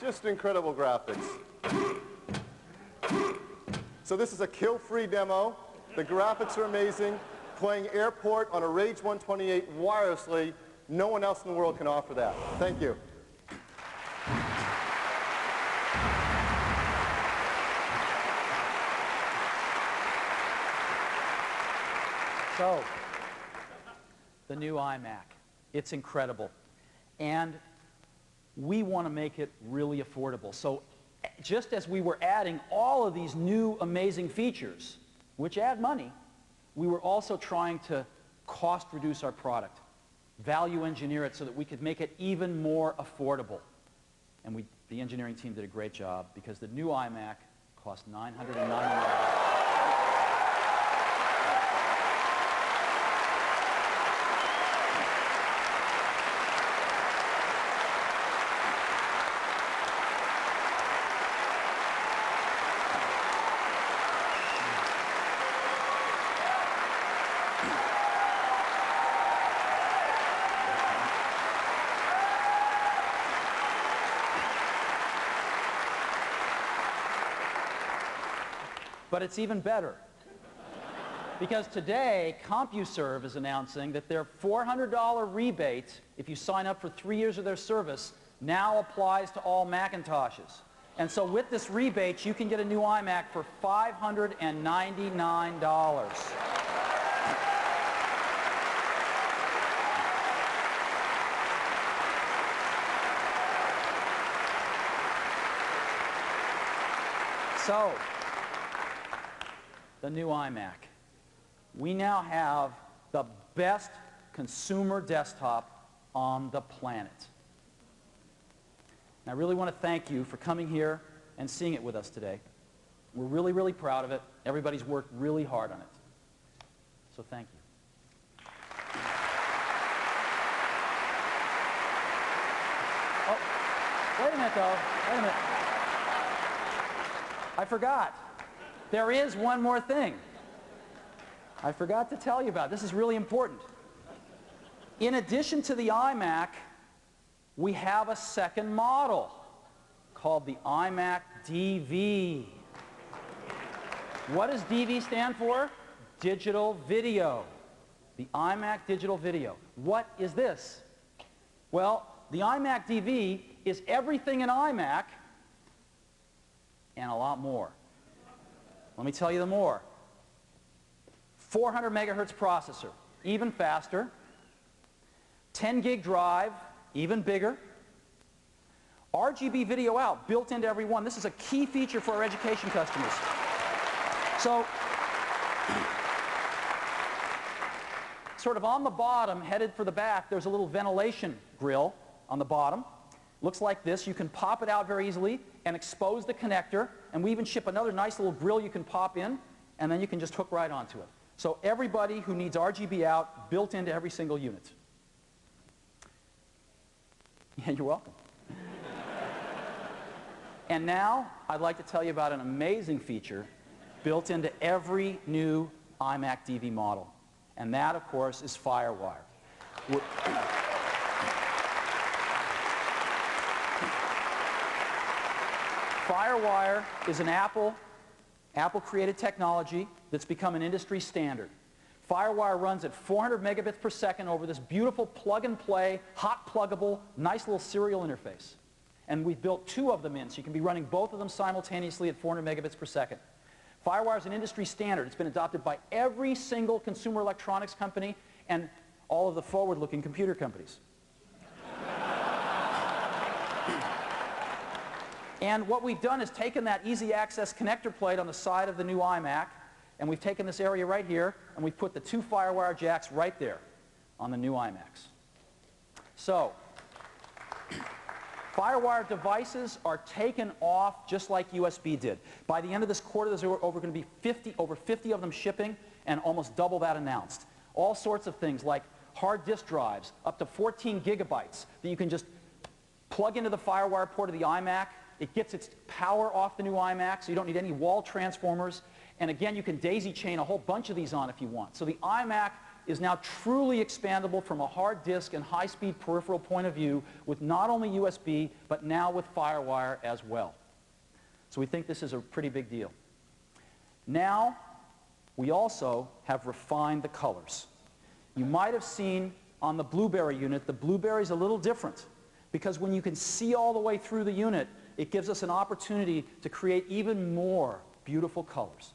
Just incredible graphics. So this is a kill-free demo. The graphics are amazing. Playing AirPort on a Rage 128 wirelessly. No one else in the world can offer that. Thank you. So, the new iMac. It's incredible. And we want to make it really affordable. So, just as we were adding all of these new amazing features, which add money, we were also trying to cost reduce our product, value engineer it so that we could make it even more affordable. And the engineering team did a great job because the new iMac cost $999. But it's even better. Because today, CompuServe is announcing that their $400 rebate, if you sign up for 3 years of their service, now applies to all Macintoshes. And so with this rebate, you can get a new iMac for $599. So, the new iMac. We now have the best consumer desktop on the planet. And I really want to thank you for coming here and seeing it with us today. We're really, really proud of it. Everybody's worked really hard on it. So thank you. Oh, wait a minute, though. Wait a minute. I forgot. There is one more thing I forgot to tell you about. This is really important. In addition to the iMac, we have a second model called the iMac DV. What does DV stand for? Digital video. The iMac Digital Video. What is this? Well, the iMac DV is everything in iMac and a lot more. Let me tell you the more. 400 megahertz processor, even faster. 10 gig drive, even bigger. RGB video out, built into every one. This is a key feature for our education customers. So, sort of on the bottom, headed for the back, there's a little ventilation grill on the bottom. Looks like this. You can pop it out very easily and expose the connector, and we even ship another nice little grill you can pop in, and then you can just hook right onto it. So everybody who needs RGB out, built into every single unit. Yeah, you're welcome. And now, I'd like to tell you about an amazing feature built into every new iMac DV model. And that, of course, is FireWire. FireWire is an Apple-created technology that's become an industry standard. FireWire runs at 400 megabits per second over this beautiful plug-and-play, hot pluggable, nice little serial interface. And we've built 2 of them in, so you can be running both of them simultaneously at 400 megabits per second. FireWire is an industry standard. It's been adopted by every single consumer electronics company and all of the forward-looking computer companies. And what we've done is taken that easy access connector plate on the side of the new iMac, and we've taken this area right here, and we've put the 2 FireWire jacks right there on the new iMacs. So, FireWire devices are taken off just like USB did. By the end of this quarter, there's going to be over 50 of them shipping, and almost double that announced. All sorts of things like hard disk drives, up to 14 gigabytes, that you can just plug into the FireWire port of the iMac. It gets its power off the new iMac, so you don't need any wall transformers. And again, you can daisy chain a whole bunch of these on if you want. So the iMac is now truly expandable from a hard disk and high-speed peripheral point of view with not only USB, but now with FireWire as well. So we think this is a pretty big deal. Now, we also have refined the colors. You might have seen on the Blueberry unit, the Blueberry is a little different because when you can see all the way through the unit, it gives us an opportunity to create even more beautiful colors.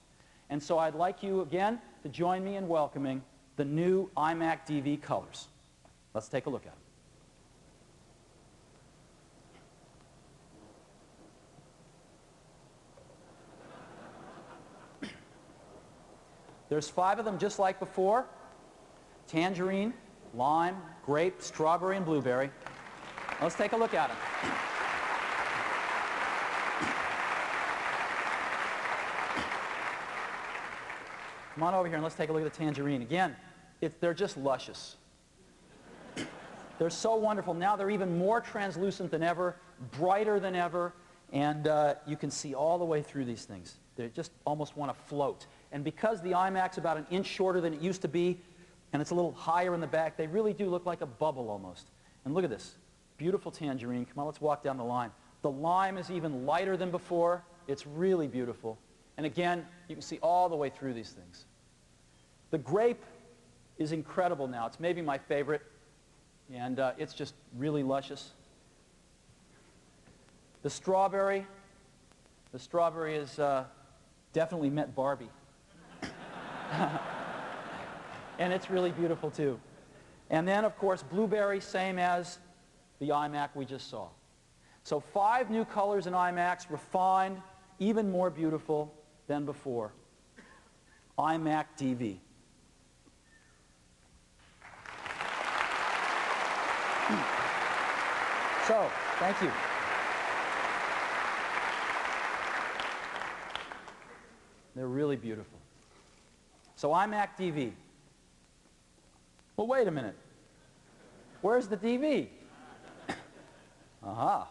And so I'd like you again to join me in welcoming the new iMac DV colors. Let's take a look at them. There's 5 of them just like before. tangerine, lime, grape, strawberry, and blueberry. Let's take a look at them. Come on over here and let's take a look at the tangerine. Again, they're just luscious. They're so wonderful. Now they're even more translucent than ever, brighter than ever, and you can see all the way through these things. They just almost want to float. And because the iMac's about an inch shorter than it used to be, and it's a little higher in the back, they really do look like a bubble almost. And look at this. Beautiful tangerine. Come on, let's walk down the line. The lime is even lighter than before. It's really beautiful. And again, you can see all the way through these things. The grape is incredible now. It's maybe my favorite, and it's just really luscious. The strawberry is definitely met Barbie. And it's really beautiful too. And then, of course, blueberry, same as the iMac we just saw. So 5 new colors in iMacs, refined, even more beautiful than before. iMac DV. So, thank you. They're really beautiful. So iMac DV. Well, wait a minute. Where's the DV? Aha.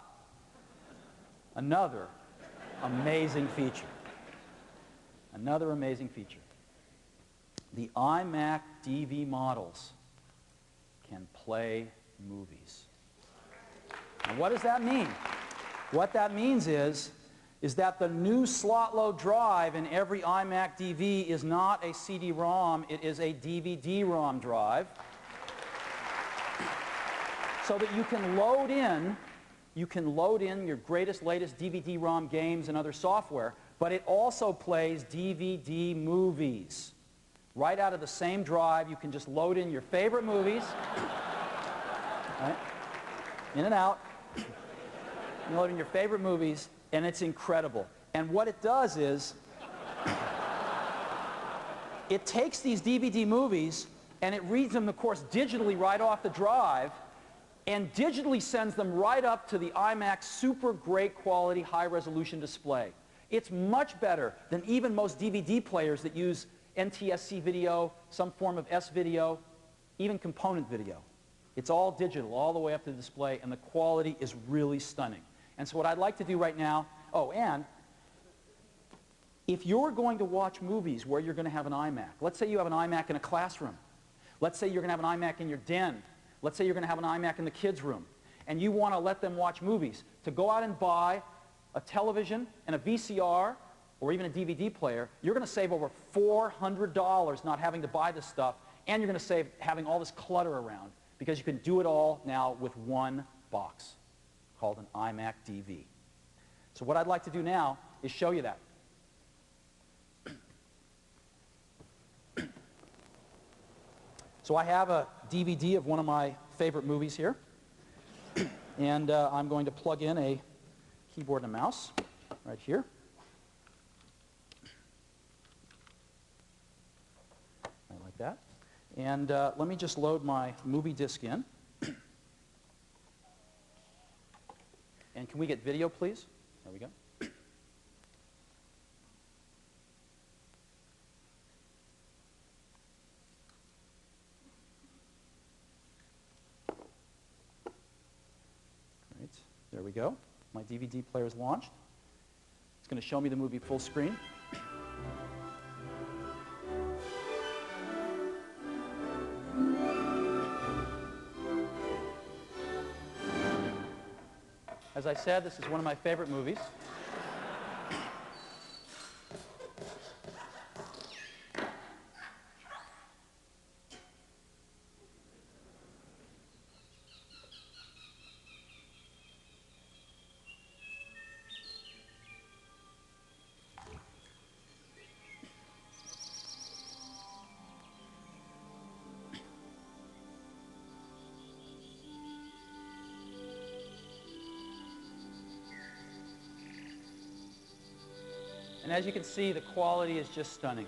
Another amazing feature. Another amazing feature. The iMac DV models can play movies. And what does that mean? What that means is that the new slot-load drive in every iMac DV is not a CD-ROM, it is a DVD-ROM drive. So that you can load in your greatest, latest DVD-ROM games and other software, but it also plays DVD movies. Right out of the same drive, you can just load in your favorite movies. Right? In and out. You load in your favorite movies, and it's incredible. And what it does is, it takes these DVD movies, and it reads them, of course, digitally right off the drive, and digitally sends them right up to the iMac super great quality high-resolution display. It's much better than even most DVD players that use NTSC video, some form of S-video, even component video. It's all digital, all the way up to the display, and the quality is really stunning. And so what I'd like to do right now, oh, and if you're going to watch movies where you're going to have an iMac, let's say you have an iMac in a classroom, let's say you're going to have an iMac in your den, let's say you're going to have an iMac in the kids' room, and you want to let them watch movies, to go out and buy a television and a VCR or even a DVD player, you're going to save over $400 not having to buy this stuff, and you're going to save having all this clutter around, because you can do it all now with one box called an iMac DV. So what I'd like to do now is show you that. So I have a DVD of one of my favorite movies here, and I'm going to plug in a keyboard and a mouse right here. Right like that. And let me just load my movie disc in. And can we get video, please? There we go. Great. There we go. My DVD player is launched. It's going to show me the movie full screen. As I said, this is one of my favorite movies. And as you can see, the quality is just stunning.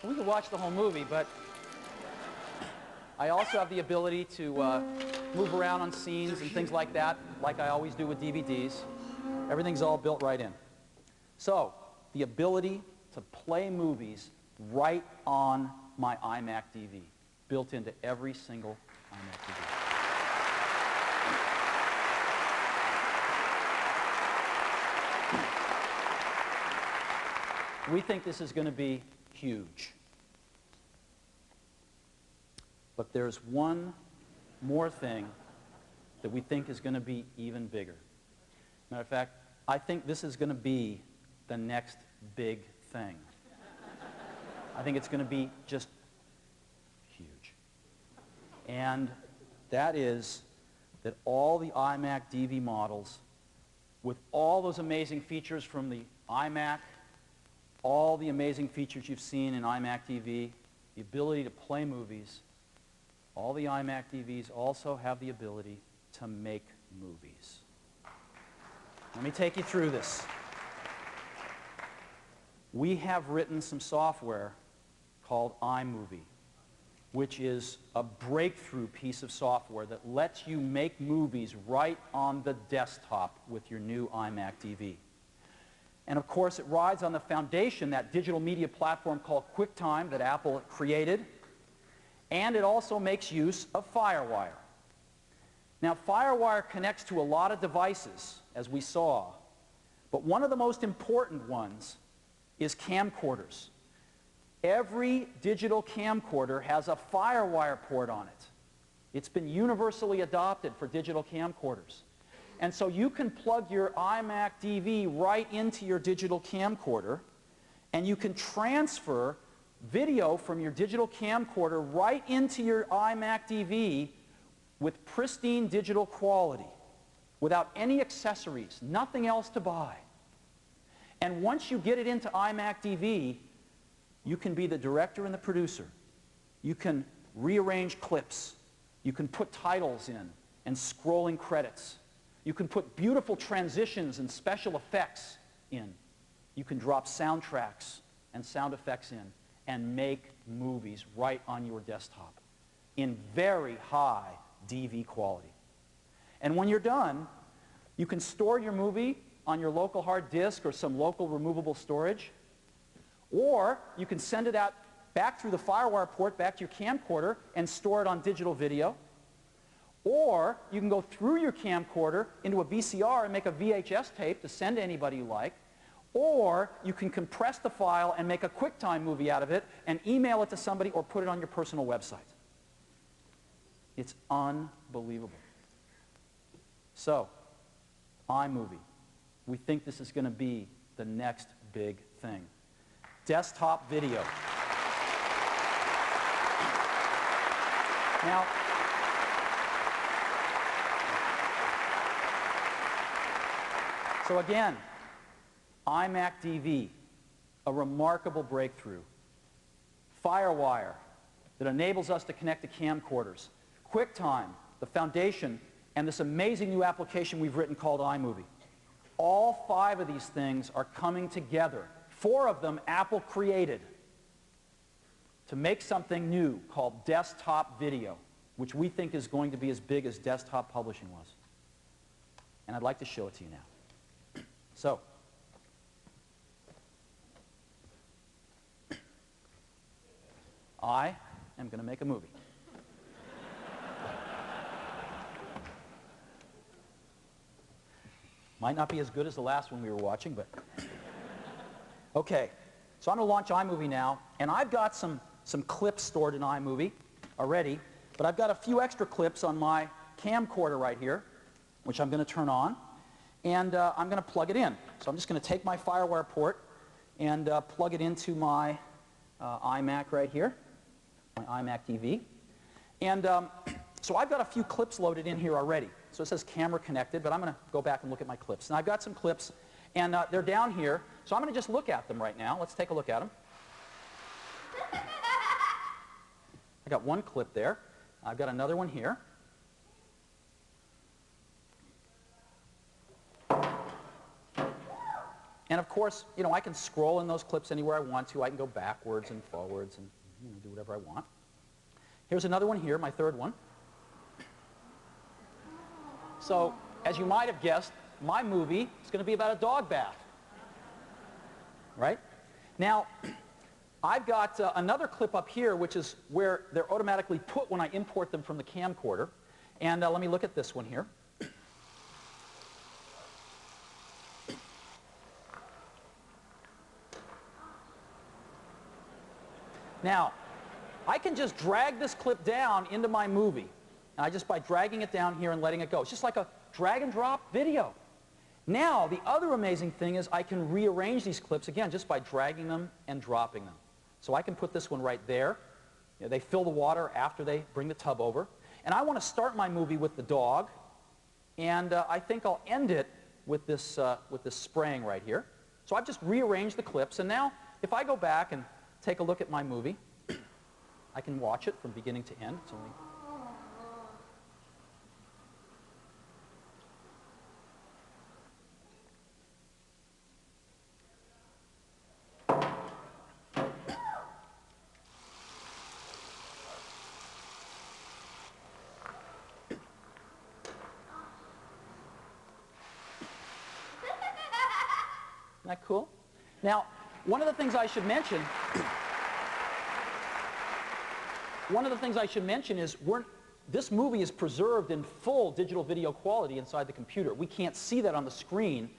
we can watch the whole movie, but I also have the ability to move around on scenes and things like that, like I always do with DVDs. Everything's all built right in. So, the ability to play movies right on my iMac DV, built into every single iMac DV. We think this is going to be huge. But there's one more thing that we think is going to be even bigger. Matter of fact, I think this is going to be the next big thing. I think it's going to be just huge. And that is that all the iMac DV models, with all those amazing features from the iMac, all the amazing features you've seen in iMac DV, the ability to play movies, all the iMac DVs also have the ability to make movies. Let me take you through this. We have written some software called iMovie, which is a breakthrough piece of software that lets you make movies right on the desktop with your new iMac DV. And of course, it rides on the foundation, that digital media platform called QuickTime that Apple created. And it also makes use of FireWire. Now, FireWire connects to a lot of devices, as we saw. But one of the most important ones is camcorders. Every digital camcorder has a FireWire port on it. It's been universally adopted for digital camcorders. And so you can plug your iMac DV right into your digital camcorder, and you can transfer video from your digital camcorder right into your iMac DV with pristine digital quality, without any accessories, nothing else to buy. And once you get it into iMac DV, you can be the director and the producer. You can rearrange clips. You can put titles in and scrolling credits. You can put beautiful transitions and special effects in. You can drop soundtracks and sound effects in and make movies right on your desktop in very high DV quality. And when you're done, you can store your movie on your local hard disk or some local removable storage, or you can send it out back through the FireWire port back to your camcorder and store it on digital video. Or you can go through your camcorder into a VCR and make a VHS tape to send to anybody you like. Or you can compress the file and make a QuickTime movie out of it and email it to somebody or put it on your personal website. It's unbelievable. So, iMovie. We think this is going to be the next big thing. Desktop video. Now, so again, iMac DV, a remarkable breakthrough. FireWire, that enables us to connect to camcorders. QuickTime, the foundation, and this amazing new application we've written called iMovie. All 5 of these things are coming together. 4 of them Apple created to make something new called desktop video, which we think is going to be as big as desktop publishing was. And I'd like to show it to you now. So, I am going to make a movie. Might not be as good as the last one we were watching, but... Okay, so I'm going to launch iMovie now, and I've got some clips stored in iMovie already, but I've got a few extra clips on my camcorder right here, which I'm going to turn on, and I'm going to plug it in. So I'm just going to take my FireWire port and plug it into my iMac right here, my iMac DV. And so I've got a few clips loaded in here already. So it says camera connected, but I'm going to go back and look at my clips. And I've got some clips, and they're down here, so I'm going to just look at them right now. Let's take a look at them. I got one clip there. I've got another one here. And of course, you know, I can scroll in those clips anywhere I want to. I can go backwards and forwards and, you know, do whatever I want. Here's another one here, my third one. So, as you might have guessed, my movie is going to be about a dog bath. Right? Now, I've got another clip up here, which is where they're automatically put when I import them from the camcorder. And let me look at this one here. Now, I can just drag this clip down into my movie. Just by dragging it down here and letting it go. It's just like a drag and drop video. Now, the other amazing thing is I can rearrange these clips, again, just by dragging them and dropping them. So I can put this one right there. You know, they fill the water after they bring the tub over. And I want to start my movie with the dog. And I think I'll end it with this spraying right here. So I've just rearranged the clips. And now, if I go back and take a look at my movie, I can watch it from beginning to end. It's only... Isn't that cool? Now, one of the things I should mention is this movie is preserved in full digital video quality inside the computer. We can't see that on the screen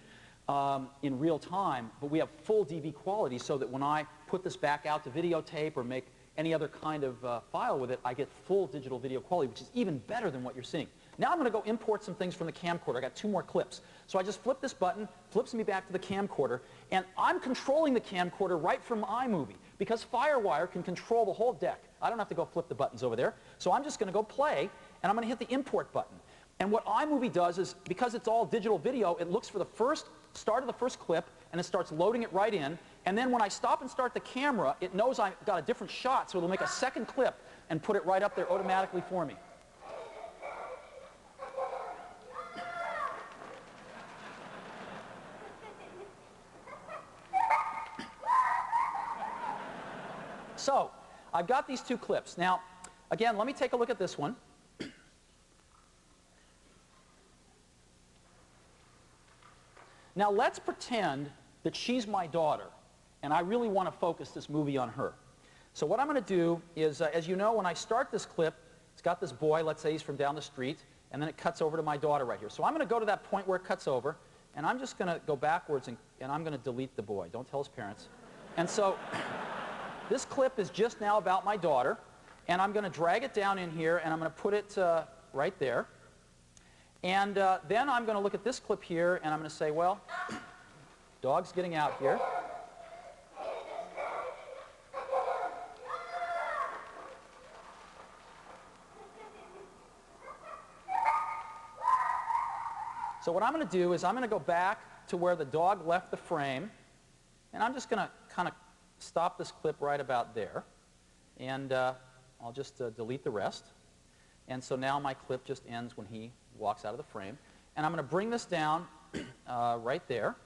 in real time, but we have full DV quality so that when I put this back out to videotape or make any other kind of file with it, I get full digital video quality, which is even better than what you're seeing. Now I'm going to go import some things from the camcorder. I got 2 more clips. So I just flip this button, flips me back to the camcorder, and I'm controlling the camcorder right from iMovie because FireWire can control the whole deck. I don't have to go flip the buttons over there. So I'm just going to go play, and I'm going to hit the import button. And what iMovie does is, because it's all digital video, it looks for the start of the first clip, and it starts loading it right in. And then when I stop and start the camera, it knows I've got a different shot, so it'll make a second clip and put it right up there automatically for me. So, I've got these 2 clips. Now, again, let me take a look at this one. Now, let's pretend that she's my daughter, and I really want to focus this movie on her. So what I'm going to do is, as you know, when I start this clip, it's got this boy, let's say he's from down the street, and then it cuts over to my daughter right here. So I'm going to go to that point where it cuts over, and I'm just going to go backwards, and I'm going to delete the boy. Don't tell his parents. And so this clip is just now about my daughter, and I'm going to drag it down in here, and I'm going to put it right there. And then I'm going to look at this clip here, and I'm going to say, well, dog's getting out here. So what I'm going to do is I'm going to go back to where the dog left the frame, and I'm just going to kind of stop this clip right about there. And I'll just delete the rest. And so now my clip just ends when he walks out of the frame. And I'm going to bring this down right there.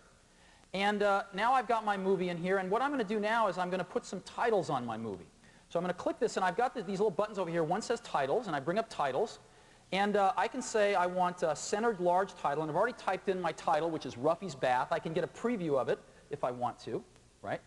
And now I've got my movie in here. And what I'm going to do now is I'm going to put some titles on my movie. So I'm going to click this, and I've got these little buttons over here. One says titles, and I bring up titles. And I can say I want a centered large title. And I've already typed in my title, which is Ruffy's Bath. I can get a preview of it if I want to, right?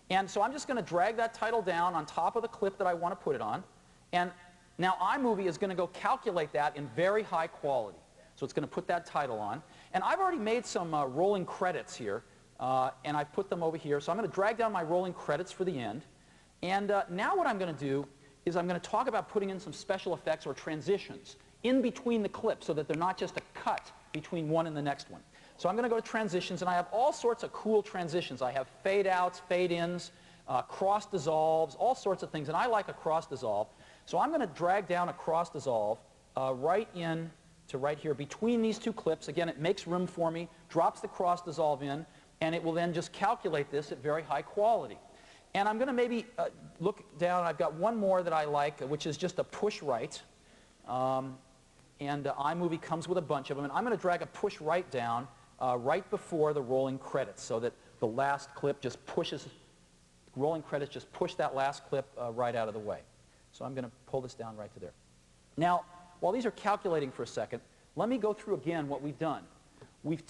And so I'm just going to drag that title down on top of the clip that I want to put it on. And now iMovie is going to go calculate that in very high quality. So it's going to put that title on. And I've already made some rolling credits here, and I've put them over here. So I'm going to drag down my rolling credits for the end. And now what I'm going to do is I'm going to talk about putting in some special effects or transitions in between the clips so that they're not just a cut between one and the next one. So I'm going to go to transitions, and I have all sorts of cool transitions. I have fade-outs, fade-ins, cross-dissolves, all sorts of things, and I like a cross-dissolve. So I'm going to drag down a cross-dissolve right in to right here between these 2 clips. Again, it makes room for me, drops the cross-dissolve in, and it will then just calculate this at very high quality. And I'm going to maybe look down. I've got one more that I like, which is just a push right. And iMovie comes with a bunch of them. And I'm going to drag a push right down right before the rolling credits so that the last clip just pushes, rolling credits just push that last clip right out of the way. So I'm going to pull this down right to there. Now, while these are calculating for a second, let me go through again what we've done. We've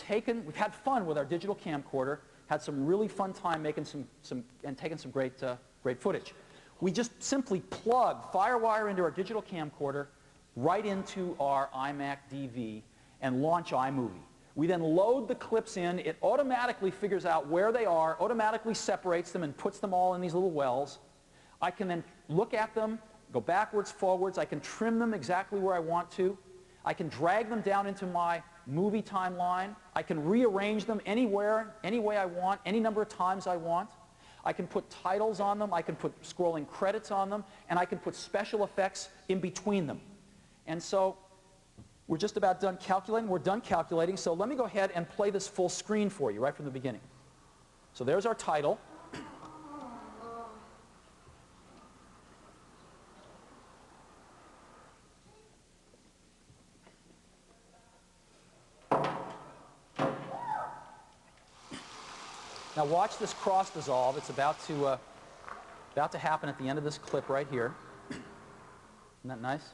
had fun with our digital camcorder, had some really fun time making and taking some great footage. We just simply plug FireWire into our digital camcorder right into our iMac DV and launch iMovie. We then load the clips in. It automatically figures out where they are, automatically separates them and puts them all in these little wells. I can then look at them, go backwards, forwards. I can trim them exactly where I want to. I can drag them down into my movie timeline. I can rearrange them anywhere, any way I want, any number of times I want. I can put titles on them. I can put scrolling credits on them. And I can put special effects in between them. And so we're just about done calculating. We're done calculating. So let me go ahead and play this full screen for you right from the beginning. So there's our title. Now watch this cross dissolve. It's about to happen at the end of this clip right here. Isn't that nice?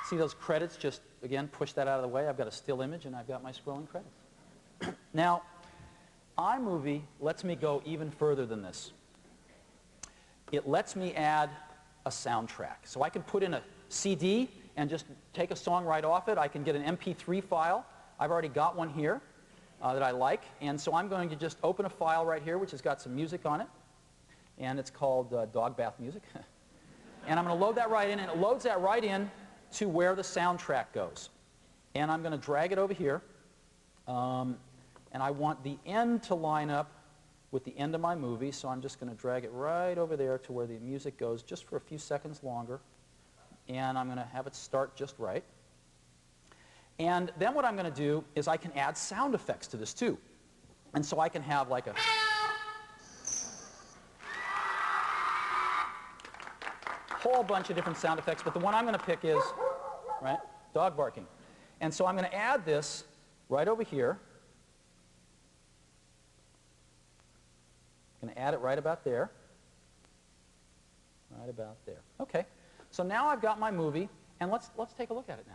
See those credits just, again, push that out of the way. I've got a still image and I've got my scrolling credits. Now, iMovie lets me go even further than this. It lets me add a soundtrack. So I can put in a CD and just take a song right off it. I can get an MP3 file. I've already got one here that I like. And so I'm going to just open a file right here which has got some music on it. And it's called Dog Bath Music. And I'm going to load that right in. And it loads that right in to where the soundtrack goes. And I'm going to drag it over here. And I want the end to line up with the end of my movie, so I'm just going to drag it right over there to where the music goes just for a few seconds longer. And I'm going to have it start just right. And then what I'm going to do is I can add sound effects to this too. And so I can have like a whole bunch of different sound effects, but the one I'm going to pick is, right, dog barking. And so I'm going to add this right over here. I'm going to add it right about there. Right about there. Okay. So now I've got my movie, and let's take a look at it now.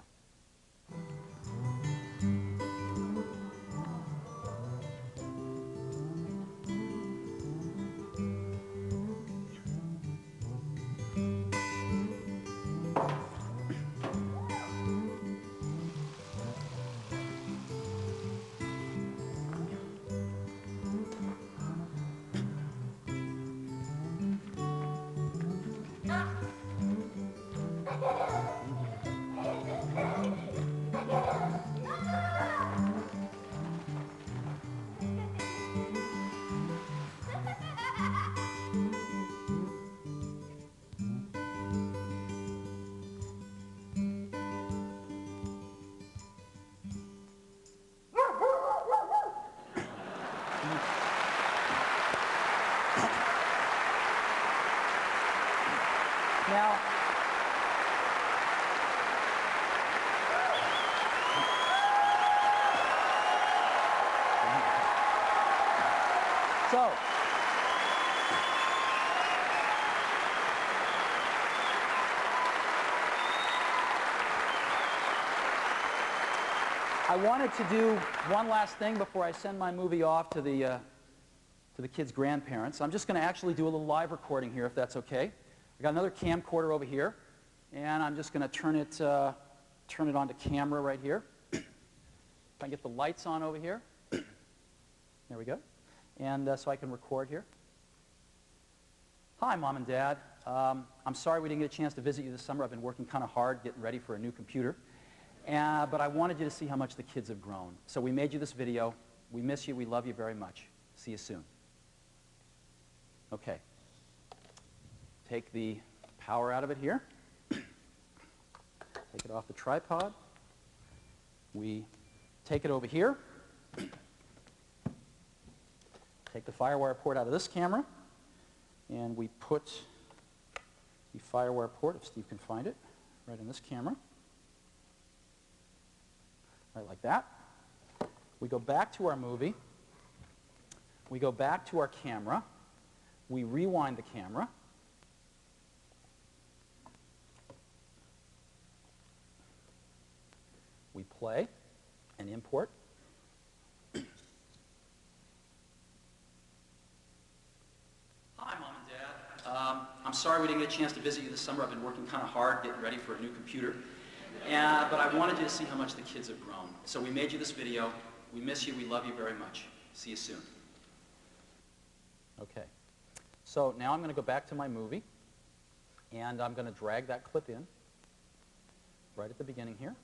Now, so, I wanted to do one last thing before I send my movie off to the kids' grandparents. I'm just going to actually do a little live recording here, if that's okay. I got another camcorder over here, and I'm just going to turn it onto camera right here. If I get the lights on over here, there we go, and so I can record here. Hi, Mom and Dad. I'm sorry we didn't get a chance to visit you this summer. I've been working kind of hard getting ready for a new computer, but I wanted you to see how much the kids have grown. So we made you this video. We miss you. We love you very much. See you soon. Okay. Take the power out of it here. Take it off the tripod. We take it over here. take the FireWire port out of this camera, and we put the FireWire port, if Steve can find it, right in this camera. Right like that. We go back to our movie. We go back to our camera. We rewind the camera. We play and import. Hi, Mom and Dad. I'm sorry we didn't get a chance to visit you this summer. I've been working kind of hard getting ready for a new computer. But I wanted you to see how much the kids have grown. So we made you this video. We miss you. We love you very much. See you soon. Okay. So now I'm going to go back to my movie, and I'm going to drag that clip in right at the beginning here.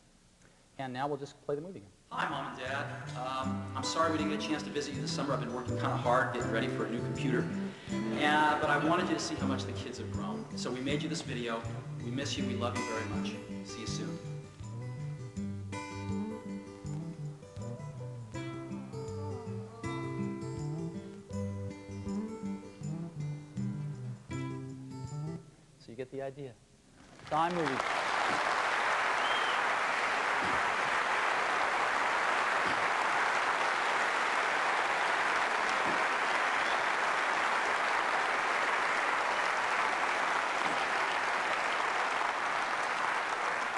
And now we'll just play the movie again. Hi, Mom and Dad. I'm sorry we didn't get a chance to visit you this summer. I've been working kind of hard getting ready for a new computer. But I wanted you to see how much the kids have grown. So we made you this video. We miss you. We love you very much. See you soon. So you get the idea. It's iMovie.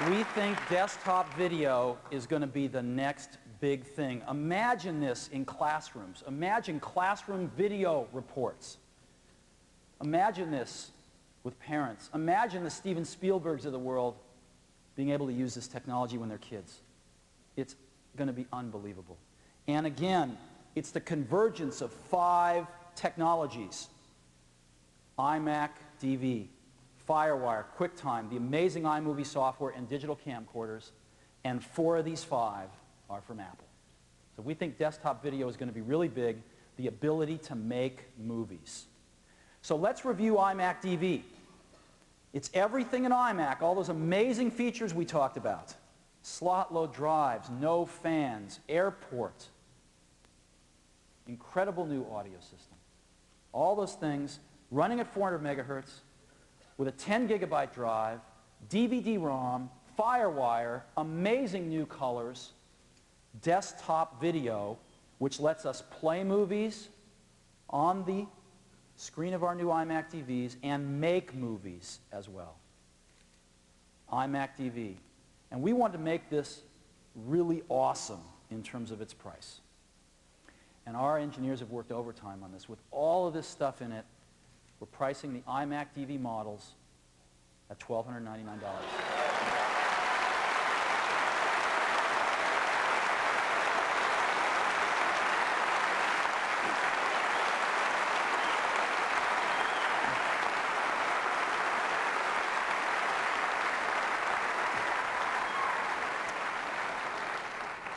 We think desktop video is going to be the next big thing. Imagine this in classrooms. Imagine classroom video reports. Imagine this with parents. Imagine the Steven Spielbergs of the world being able to use this technology when they're kids. It's going to be unbelievable. And again, it's the convergence of 5 technologies. iMac DV, FireWire, QuickTime, the amazing iMovie software, and digital camcorders, and 4 of these 5 are from Apple. So we think desktop video is going to be really big, the ability to make movies. So let's review iMac DV. It's everything in iMac, all those amazing features we talked about. Slot load drives, no fans, airport, incredible new audio system. All those things running at 400 megahertz, with a 10 gigabyte drive, DVD-ROM, FireWire, amazing new colors, desktop video, which lets us play movies on the screen of our new iMac DVs and make movies as well. iMac DV. And we wanted to make this really awesome in terms of its price. And our engineers have worked overtime on this. With all of this stuff in it, we're pricing the iMac DV models at $1,299.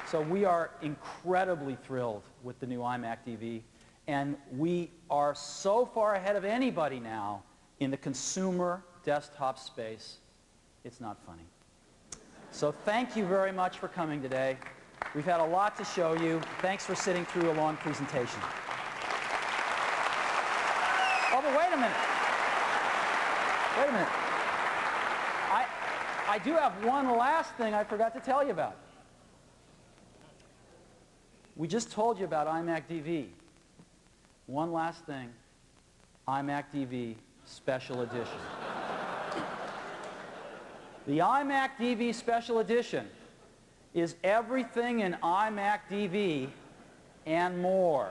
So we are incredibly thrilled with the new iMac DV. And we are so far ahead of anybody now in the consumer desktop space, it's not funny. So thank you very much for coming today. We've had a lot to show you. Thanks for sitting through a long presentation. Oh, but wait a minute. Wait a minute. I do have one last thing I forgot to tell you about. We just told you about iMac DV. One last thing, iMac DV Special Edition. The iMac DV Special Edition is everything in iMac DV and more.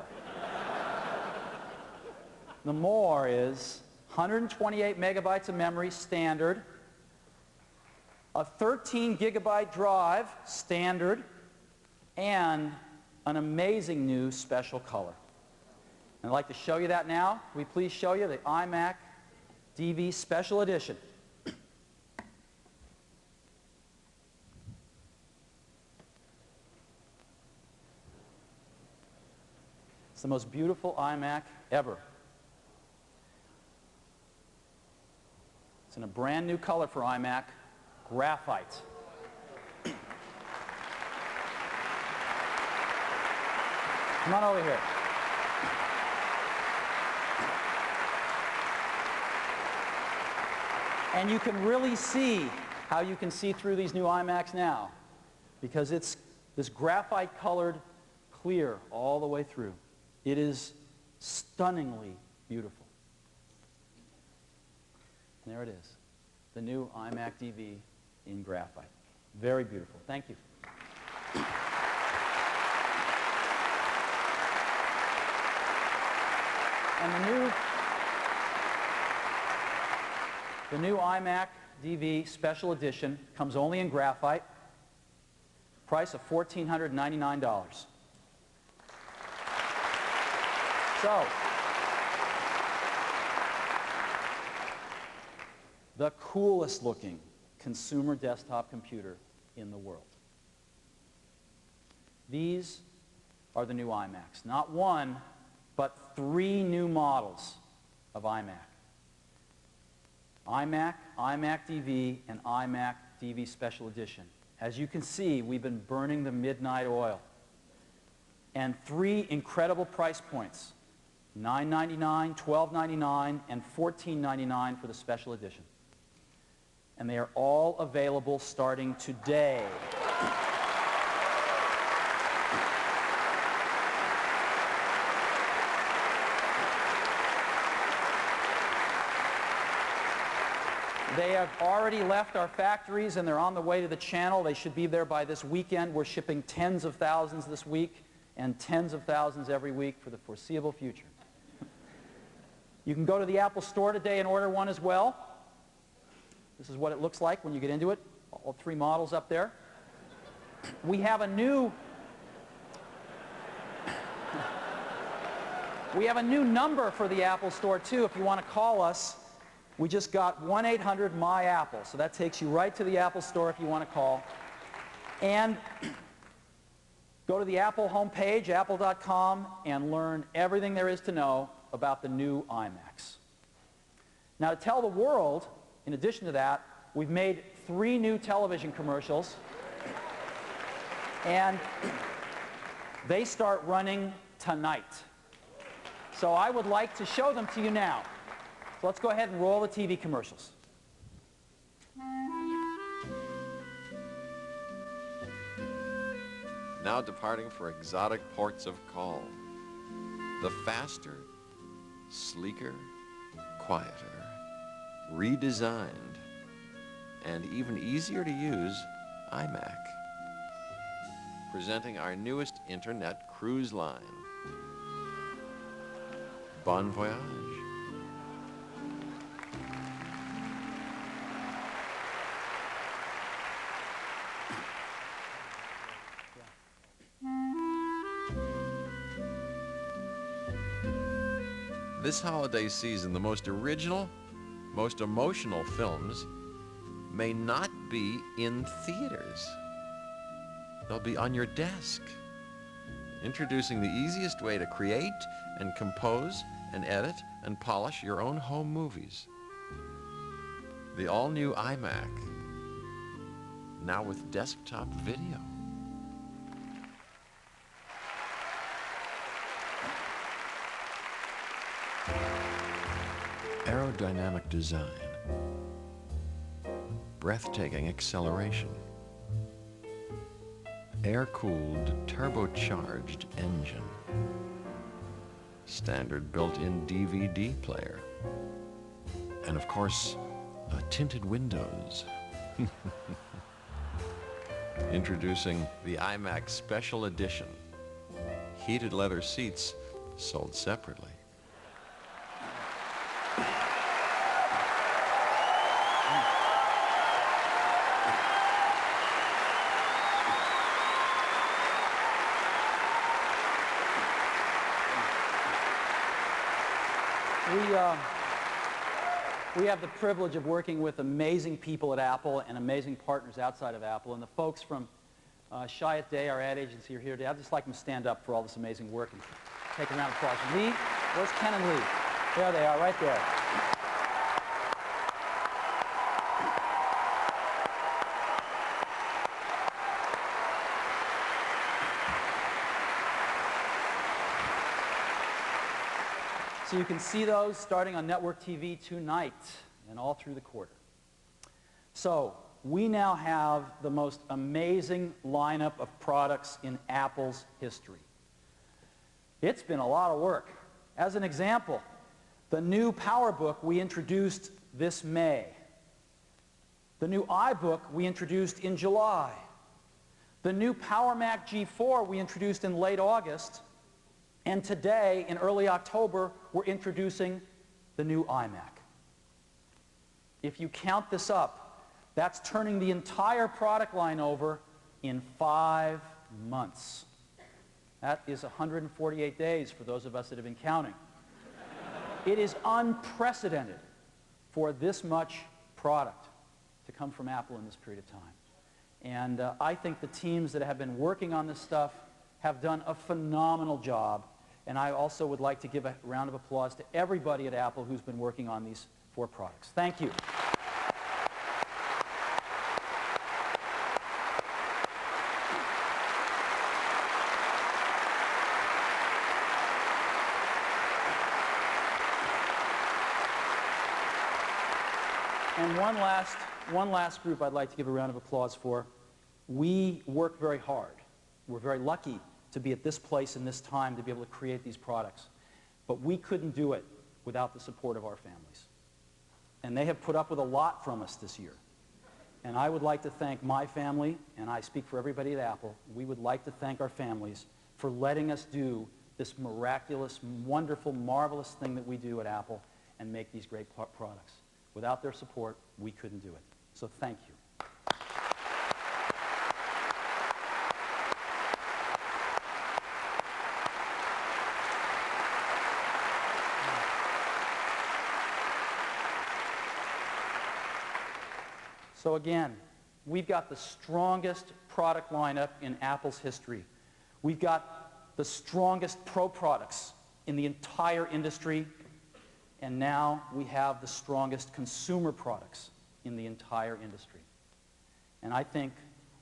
The more is 128 megabytes of memory, standard, a 13 gigabyte drive, standard, and an amazing new special color. And I'd like to show you that now. Can we please show you the iMac DV Special Edition. It's the most beautiful iMac ever. It's in a brand new color for iMac, graphite. Come on over here. And you can really see how you can see through these new iMacs now, because it's this graphite-colored clear all the way through. It is stunningly beautiful. And there it is, the new iMac DV in graphite. Very beautiful. Thank you. And the new iMac DV Special Edition comes only in graphite. Price of $1,499. So, the coolest looking consumer desktop computer in the world. These are the new iMacs. Not one, but 3 new models of iMac. iMac, iMac DV, and iMac DV Special Edition. As you can see, we've been burning the midnight oil. And 3 incredible price points, $999, $1299, and $1499 for the Special Edition. And they are all available starting today. They have already left our factories and they're on the way to the channel. They should be there by this weekend. We're shipping tens of thousands this week and tens of thousands every week for the foreseeable future. You can go to the Apple Store today and order one as well. This is what it looks like when you get into it. All 3 models up there. We have a new number for the Apple Store too if you want to call us. We just got 1-800-MY-APPLE, so that takes you right to the Apple Store if you want to call. And go to the Apple homepage, apple.com, and learn everything there is to know about the new iMacs. Now, to tell the world, in addition to that, we've made 3 new television commercials, and they start running tonight. So I would like to show them to you now. So let's go ahead and roll the TV commercials. Now departing for exotic ports of call. The faster, sleeker, quieter, redesigned, and even easier to use iMac. Presenting our newest internet cruise line. Bon voyage. This holiday season, the most original, most emotional films may not be in theaters. They'll be on your desk. Introducing the easiest way to create and compose and edit and polish your own home movies. The all-new iMac, now with desktop video. Aerodynamic design, breathtaking acceleration, air-cooled, turbocharged engine, standard built-in DVD player, and of course, tinted windows. Introducing the iMac Special Edition, heated leather seats sold separately. We have the privilege of working with amazing people at Apple and amazing partners outside of Apple. And the folks from Chiat Day, our ad agency, are here today. I'd just like them to stand up for all this amazing work and take a round of applause. Lee, where's Ken and Lee? There they are, right there. So you can see those starting on network TV tonight and all through the quarter. So we now have the most amazing lineup of products in Apple's history. It's been a lot of work. As an example, the new PowerBook we introduced this May. The new iBook we introduced in July. The new PowerMac G4 we introduced in late August. And today, in early October, we're introducing the new iMac. If you count this up, that's turning the entire product line over in 5 months. That is 148 days for those of us that have been counting. It is unprecedented for this much product to come from Apple in this period of time. And I think the teams that have been working on this stuff have done a phenomenal job. And I also would like to give a round of applause to everybody at Apple who's been working on these 4 products. Thank you. And one last group I'd like to give a round of applause for. We work very hard. We're very lucky to be at this place in this time to be able to create these products. But we couldn't do it without the support of our families. And they have put up with a lot from us this year. And I would like to thank my family, and I speak for everybody at Apple, we would like to thank our families for letting us do this miraculous, wonderful, marvelous thing that we do at Apple and make these great products. Without their support, we couldn't do it. So thank you. So again, we've got the strongest product lineup in Apple's history. We've got the strongest Pro products in the entire industry. And now we have the strongest consumer products in the entire industry. And I think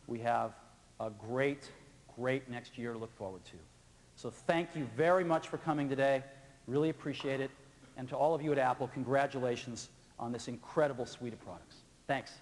we have a great, great next year to look forward to. So thank you very much for coming today. Really appreciate it. And to all of you at Apple, congratulations on this incredible suite of products. Thanks.